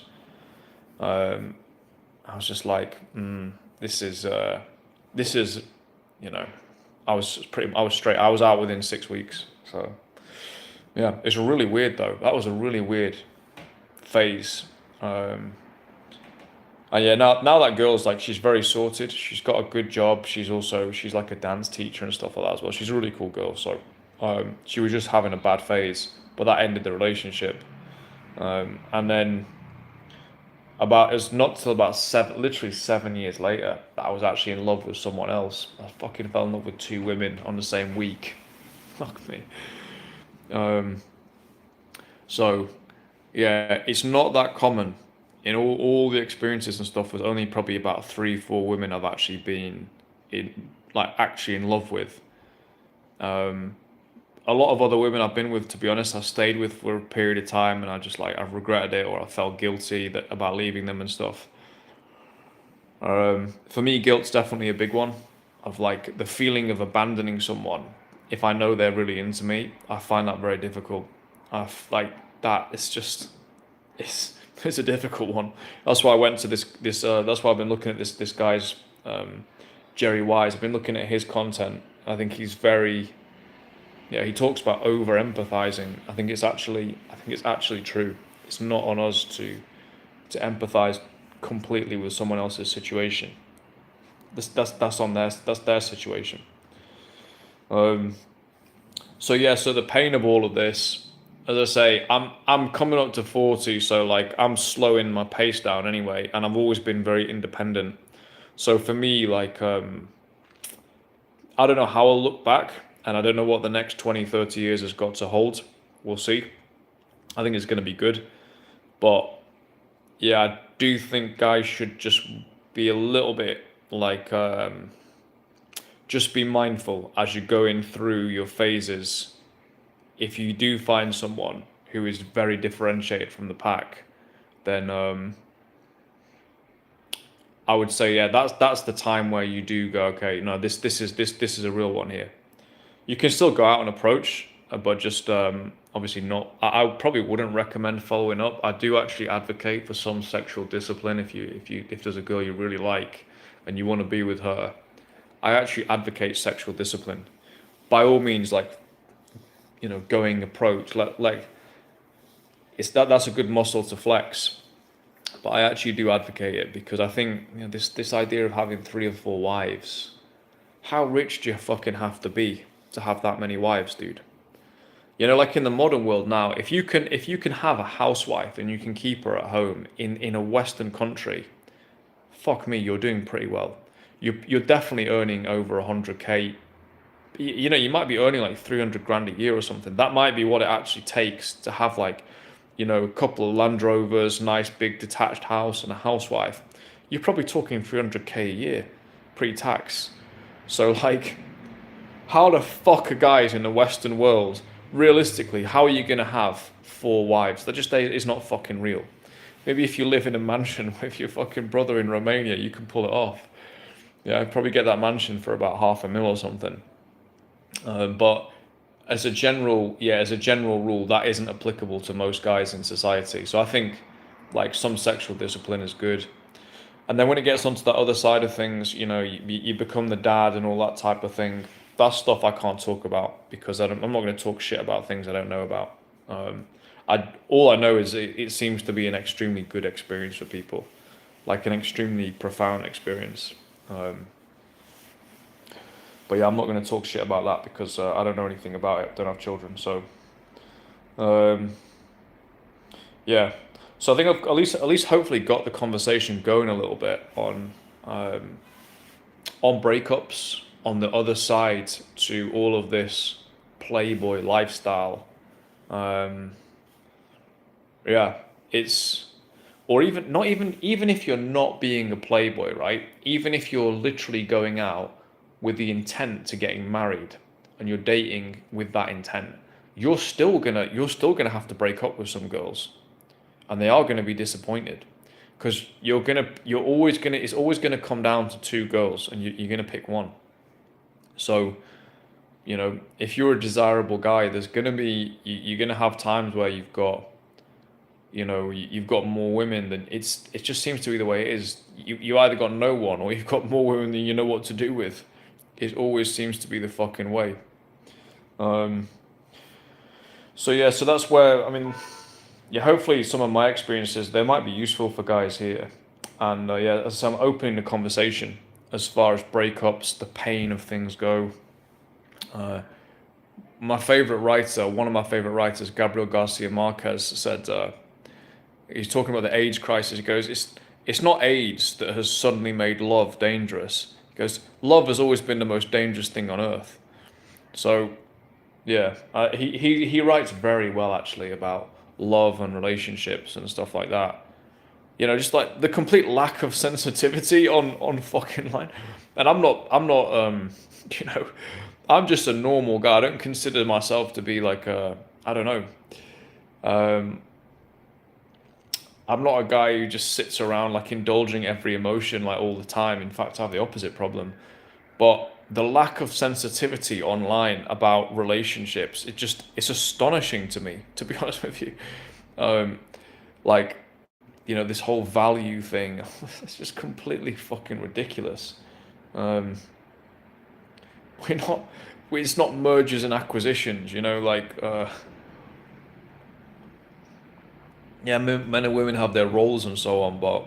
I was just like, this is, I was straight. I was out within 6 weeks. So yeah, it's really weird though. That was a really weird phase. And yeah, now that girl's like, she's very sorted. She's got a good job. She's like a dance teacher and stuff like that as well. She's a really cool girl. So she was just having a bad phase, but that ended the relationship. And then it's not till about literally 7 years later, that I was actually in love with someone else. I fucking fell in love with 2 women on the same week. Fuck me. So yeah, it's not that common. In all the experiences and stuff, was only probably about 3-4 women I've actually been actually in love with. A lot of other women I've been with, to be honest, I've stayed with for a period of time, and I've regretted it, or I felt guilty about leaving them and stuff. For me, guilt's definitely a big one. Of like the feeling of abandoning someone. If I know they're really into me, I find that very difficult. Like that. It's a difficult one. That's why I went to this. That's why I've been looking at this guy's Jerry Wise. I've been looking at his content. I think he's very. Yeah, he talks about over empathizing. I think it's actually true. It's not on us to empathize completely with someone else's situation. That's their situation. So yeah, so the pain of all of this, as I say, I'm coming up to 40, so like I'm slowing my pace down anyway, and I've always been very independent. So for me, like I don't know how I'll look back, and I don't know what the next 20, 30 years has got to hold. We'll see. I think it's going to be good. But yeah, I do think guys should just be a little bit like, just be mindful as you're going through your phases if you do find someone who is very differentiated from the pack, then I would say, yeah, that's the time where you do go, okay, no, this is a real one here. You can still go out and approach, but just obviously not. I probably wouldn't recommend following up. I do actually advocate for some sexual discipline if there's a girl you really like and you want to be with her. I actually advocate sexual discipline. By all means, like, going approach, like it's that's a good muscle to flex. But I actually do advocate it because I think, this idea of having 3 or 4 wives. How rich do you fucking have to be to have that many wives, dude? Like in the modern world now, if you can have a housewife and you can keep her at home in a Western country, fuck me, you're doing pretty well. You're definitely earning over 100K. You might be earning like 300 grand a year or something. That might be what it actually takes to have, like, a couple of Land Rovers, nice big detached house, and a housewife. You're probably talking 300K a year, pre-tax. So, like, how the fuck are guys in the Western world, realistically, how are you going to have 4 wives? That just is not fucking real. Maybe if you live in a mansion with your fucking brother in Romania, you can pull it off. Yeah, I'd probably get that mansion for about 500,000 or something. But as a general rule, that isn't applicable to most guys in society. So I think, like, some sexual discipline is good. And then when it gets onto that other side of things, you become the dad and all that type of thing. That's stuff I can't talk about because I'm not going to talk shit about things I don't know about. All I know is it seems to be an extremely good experience for people, like an extremely profound experience. But yeah, I'm not going to talk shit about that because I don't know anything about it. Don't have children, so yeah. So I think I've at least hopefully got the conversation going a little bit on breakups, on the other side to all of this playboy lifestyle. Yeah, it's or even not even if you're not being a playboy, right? Even if you're literally going out with the intent to getting married and you're dating with that intent, you're still gonna have to break up with some girls, and they are gonna be disappointed because it's always gonna come down to 2 girls, and you're gonna pick one. So, if you're a desirable guy, there's gonna be you're gonna have times where you've got more women than it just seems to be the way it is. You either got no one or you've got more women than you know what to do with. It always seems to be the fucking way. So yeah, so that's where, I mean, yeah, hopefully some of my experiences, they might be useful for guys here. And yeah, as I say, I'm opening the conversation as far as breakups, the pain of things go. My favorite writer, one of my favorite writers, Gabriel Garcia Marquez, said he's talking about the AIDS crisis. He goes, it's not AIDS that has suddenly made love dangerous. He goes, love has always been the most dangerous thing on earth. So yeah, he writes very well actually about love and relationships and stuff like that. Just like the complete lack of sensitivity on fucking line. And I'm not you know, I'm just a normal guy. I don't consider myself to be like I don't know. Um, I'm not a guy who just sits around like indulging every emotion like all the time. In fact, I have the opposite problem. But the lack of sensitivity online about relationships, it's astonishing to me, to be honest with you. Um, like, this whole value thing, it's just completely fucking ridiculous. Um, we're not, it's not mergers and acquisitions, like, yeah, men and women have their roles and so on, but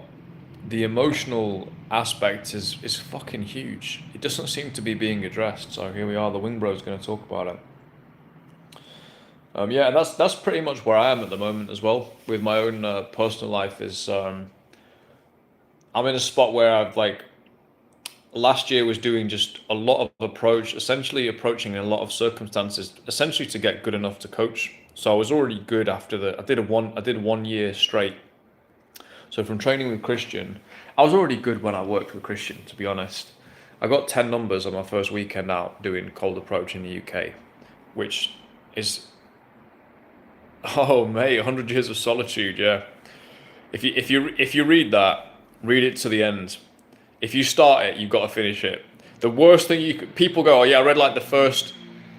the emotional aspect is fucking huge. It doesn't seem to be being addressed. So here we are. The Wing Bros going to talk about it. Yeah, and that's pretty much where I am at the moment as well with my own personal life. I'm in a spot where I've like last year was doing just a lot of essentially approaching in a lot of circumstances, essentially to get good enough to coach. So I was already good after I did 1 year straight. So from training with Christian, I was already good when I worked with Christian, to be honest. I got 10 numbers on my first weekend out doing cold approach in the UK, which is Oh mate, 100 Years of Solitude, yeah. If you read that, read it to the end. If you start it, you've got to finish it. The worst thing you could, people go, oh yeah, I read like the first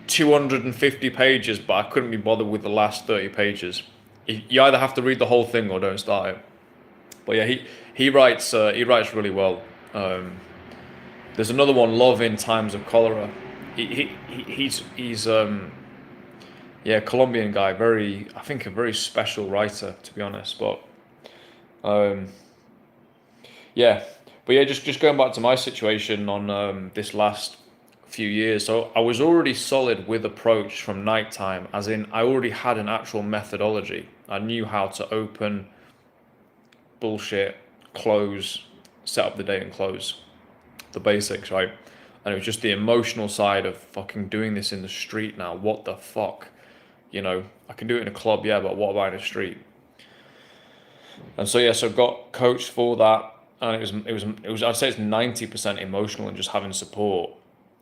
250 pages, but I couldn't be bothered with the last 30 pages. You either have to read the whole thing or don't start it. But yeah, he writes really well. Um, there's another one, Love in Times of Cholera. He's yeah, Colombian guy, very, I think a very special writer, to be honest. But um, yeah, but yeah, just going back to my situation on this last few years. So I was already solid with approach from nighttime, as in I already had an actual methodology. I knew how to open, bullshit, close, set up the day and close, the basics, right? And it was just the emotional side of fucking doing this in the street now. What the fuck? I can do it in a club, yeah, but what about in the street? And so yeah, so got coached for that, and it was I'd say it's 90% emotional and just having support,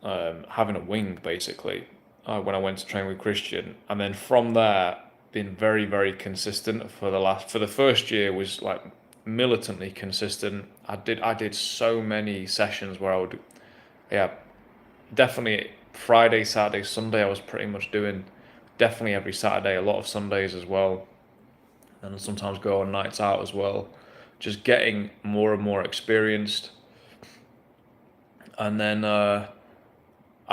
having a wing basically. When I went to train with Christian, and then from there, been very very consistent for the first year was like militantly consistent. I did so many sessions where I would, yeah, definitely Friday, Saturday, Sunday. I was pretty much doing definitely every Saturday, a lot of Sundays as well, and sometimes go on nights out as well. Just getting more and more experienced, and then I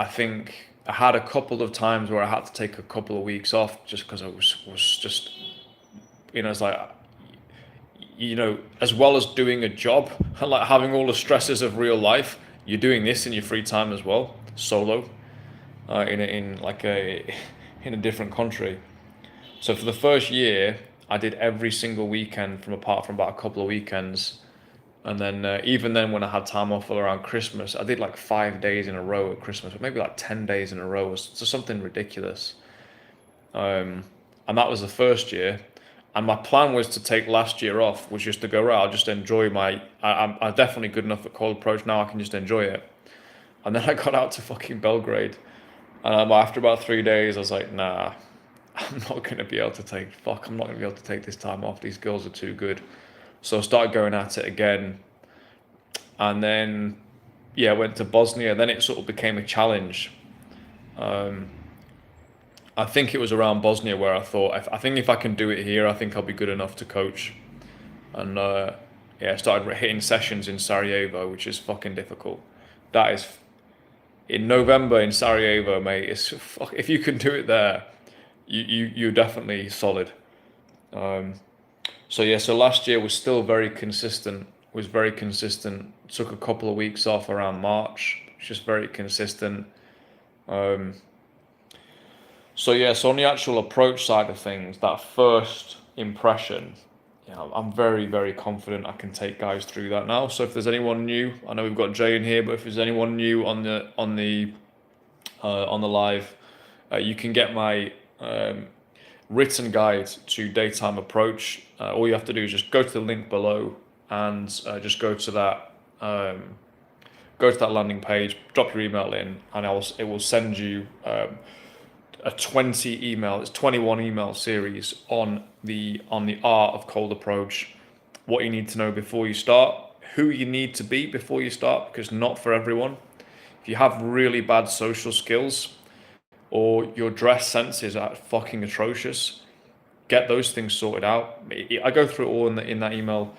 think I had a couple of times where I had to take a couple of weeks off just because I was just it's like as well as doing a job and like having all the stresses of real life, you're doing this in your free time as well, solo, in like a in a different country. So for the first year, I did every single weekend from apart from about a couple of weekends. And then even then, when I had time off around Christmas, I did like 5 days in a row at Christmas, or maybe like 10 days in a row, or so something ridiculous. And that was the first year. And my plan was to take last year off, was just to go, right, I'll just enjoy I'm definitely good enough at cold approach now, I can just enjoy it. And then I got out to fucking Belgrade. And after about 3 days, I was like, nah, I'm not going to be able to I'm not going to be able to take this time off. These girls are too good. So I started going at it again. And then, yeah, I went to Bosnia. Then it sort of became a challenge. Um, I think it was around Bosnia where I thought, I think if I can do it here, I think I'll be good enough to coach. And yeah, I started hitting sessions in Sarajevo, which is fucking difficult. That is in November in Sarajevo, mate. If you can do it there, you're definitely solid. Um, so yeah, so last year was still very consistent. Was very consistent. Took a couple of weeks off around March. Just very consistent. Um, so yeah, so on the actual approach side of things, that first impression, yeah, I'm very very confident I can take guys through that now. So if there's anyone new, I know we've got Jay in here, but if there's anyone new on the live, you can get my written guide to daytime approach. All you have to do is just go to the link below and just go to that landing page, drop your email in, and it will send you a 21 email series on the art of cold approach, what you need to know before you start, who you need to be before you start, because not for everyone. If you have really bad social skills or your dress sense is fucking atrocious, get those things sorted out. I go through it all in that email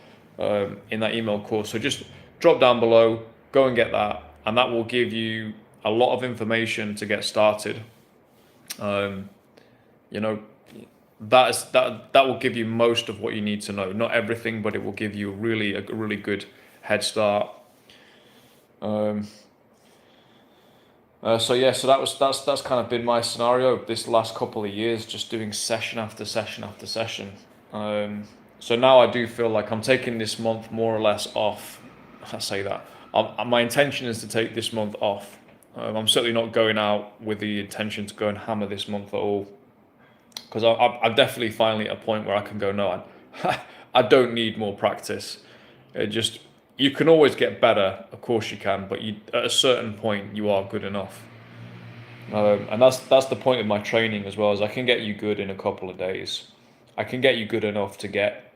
course. So just drop down below, go and get that, and that will give you a lot of information to get started. Um, you know, that will give you most of what you need to know. Not everything, but it will give you a really good head start. So yeah, so that's kind of been my scenario this last couple of years, just doing session after session after session. So now I do feel like I'm taking this month more or less off. I say that. My intention is to take this month off. I'm certainly not going out with the intention to go and hammer this month at all, because I'm definitely finally at a point where I can go, no, I don't need more practice. You can always get better, of course you can, but at a certain point you are good enough. And that's the point of my training as well, is I can get you good in a couple of days. I can get you good enough to get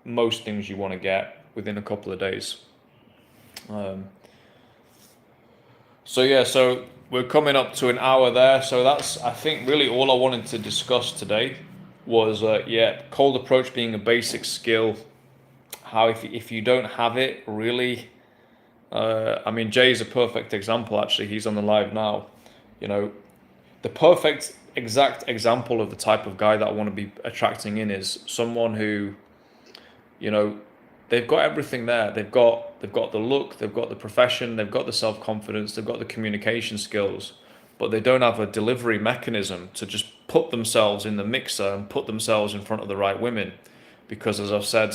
most things you want to get within a couple of days. So yeah, so we're coming up to an hour there. So that's, I think, really all I wanted to discuss today was, cold approach being a basic skill. How if you don't have it, really, I mean, Jay is a perfect example. Actually, he's on the live now. You know, the perfect exact example of the type of guy that I want to be attracting in is someone who, you know, they've got everything there. They've got the look, they've got the profession, they've got the self-confidence, they've got the communication skills, but they don't have a delivery mechanism to just put themselves in the mixer and put themselves in front of the right women. Because as I've said,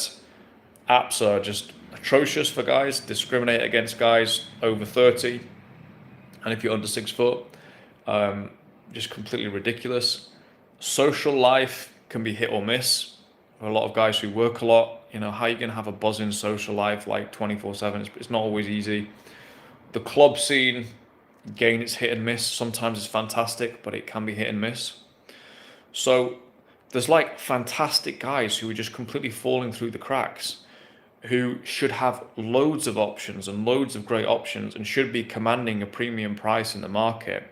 apps are just atrocious for guys, discriminate against guys over 30, and if you're under 6 foot, just completely ridiculous. Social life can be hit or miss. For a lot of guys who work a lot, you know, how are you going to have a buzzing social life like 24/7? It's not always easy. The club scene, again, it's hit and miss. Sometimes it's fantastic, but it can be hit and miss. So there's like fantastic guys who are just completely falling through the cracks, who should have loads of options and loads of great options and should be commanding a premium price in the market.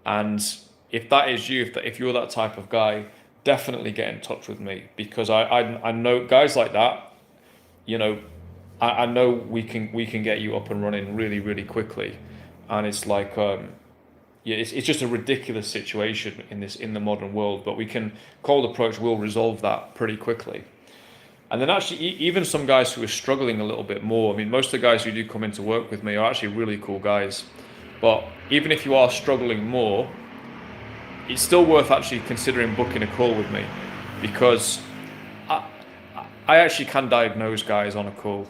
And if that is you, if you're that type of guy, definitely get in touch with me, because I know guys like that. You know, I know we can get you up and running really, really quickly. And it's like it's just a ridiculous situation in the modern world, but cold approach will resolve that pretty quickly. And then actually, even some guys who are struggling a little bit more. I mean, most of the guys who do come into work with me are actually really cool guys. But even if you are struggling more, it's still worth actually considering booking a call with me, because I actually can diagnose guys on a call.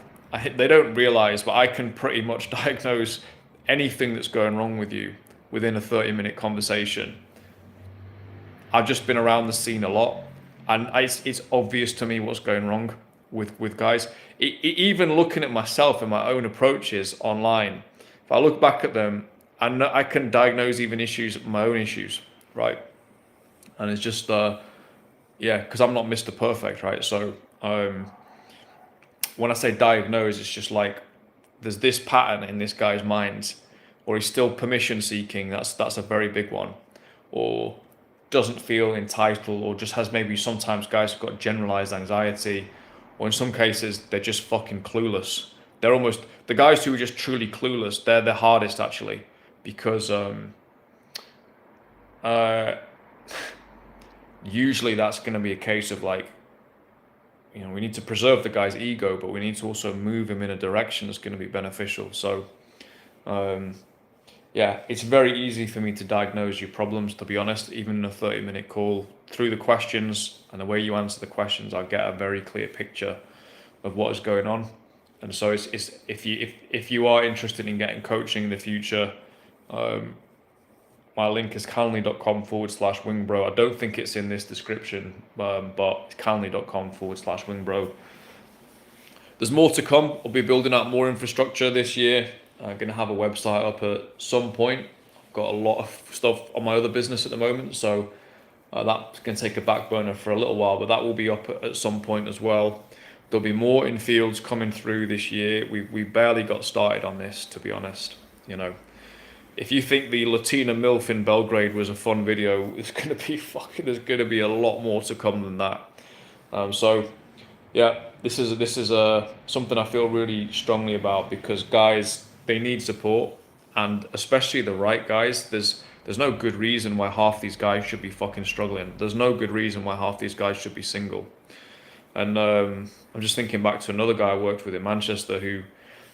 They don't realize, but I can pretty much diagnose anything that's going wrong with you within a 30-minute conversation. I've just been around the scene a lot, and it's obvious to me what's going wrong with guys. Even looking at myself and my own approaches online, if I look back at them, I can diagnose even my own issues, right? And it's just, because I'm not Mr. Perfect, right? So when I say diagnose, it's just like there's this pattern in this guy's mind, or he's still permission seeking. That's a very big one, or doesn't feel entitled, or just has, maybe sometimes guys have got generalized anxiety, or in some cases they're just fucking clueless. They're almost the guys who are just truly clueless. They're the hardest actually, because usually that's going to be a case of like, you know, we need to preserve the guy's ego, but we need to also move him in a direction that's going to be beneficial. So it's very easy for me to diagnose your problems, to be honest. Even in a 30-minute call, through the questions and the way you answer the questions, I'll get a very clear picture of what is going on. And so it's if you are interested in getting coaching in the future, my link is calendly.com/wingbro. I don't think it's in this description, but it's calendly.com/wingbro. There's more to come. I'll be building out more infrastructure this year. I'm going to have a website up at some point. I've got a lot of stuff on my other business at the moment, so that's going to take a back burner for a little while, but that will be up at some point as well. There'll be more in fields coming through this year. We barely got started on this, to be honest. You know, if you think the Latina MILF in Belgrade was a fun video, there's going to be a lot more to come than that. This is something I feel really strongly about, because guys, they need support, and especially the right guys. There's no good reason why half these guys should be fucking struggling. There's no good reason why half these guys should be single. And I'm just thinking back to another guy I worked with in Manchester who,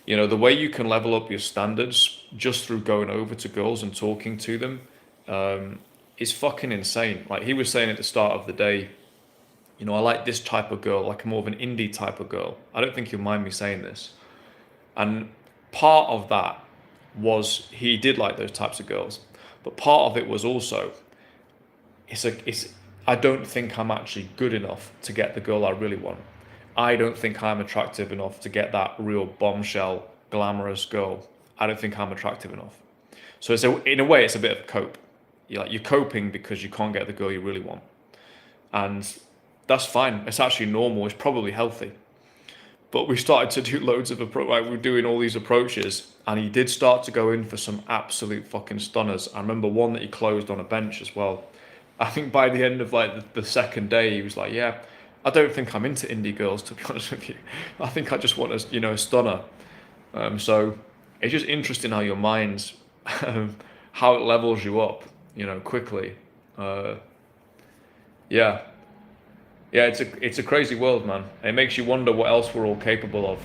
you know, the way you can level up your standards just through going over to girls and talking to them is fucking insane. Like he was saying at the start of the day, you know, I like this type of girl, like more of an indie type of girl. I don't think you'll mind me saying this. And part of that was he did like those types of girls, but part of it was also I don't think I'm actually good enough to get the girl I really want. I don't think I'm attractive enough to get that real bombshell, glamorous girl. I don't think I'm attractive enough. So in a way, it's a bit of a cope. You're coping because you can't get the girl you really want. And that's fine. It's actually normal. It's probably healthy. But we started to do loads of like we were doing all these approaches, and he did start to go in for some absolute fucking stunners. I remember one that he closed on a bench as well. I think by the end of like the second day, he was like, "Yeah, I don't think I'm into indie girls, to be honest with you. I think I just want a a stunner." So it's just interesting how your mind's how it levels you up, quickly. Uh, yeah, yeah, it's a crazy world, man. It makes you wonder what else we're all capable of.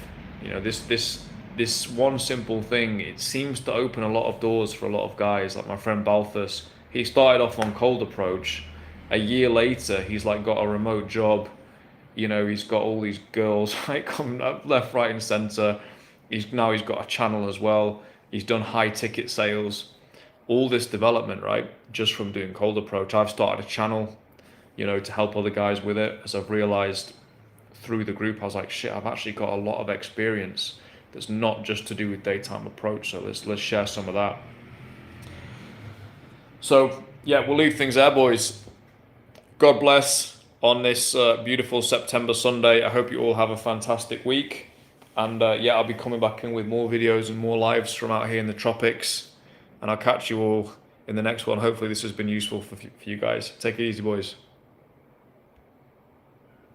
This one simple thing, it seems to open a lot of doors for a lot of guys. Like my friend Balthus, he started off on cold approach. A year later, he's like got a remote job. He's got all these girls like coming up left, right, and center. He's got a channel as well. He's done high ticket sales. All this development, right, just from doing cold approach. I've started a channel, to help other guys with it, as I've realized through the group. I was like, shit, I've actually got a lot of experience that's not just to do with daytime approach. So let's share some of that. So yeah, we'll leave things there, boys. God bless on this beautiful September Sunday. I hope you all have a fantastic week. And yeah, I'll be coming back in with more videos and more lives from out here in the tropics. And I'll catch you all in the next one. Hopefully this has been useful for you guys. Take it easy, boys.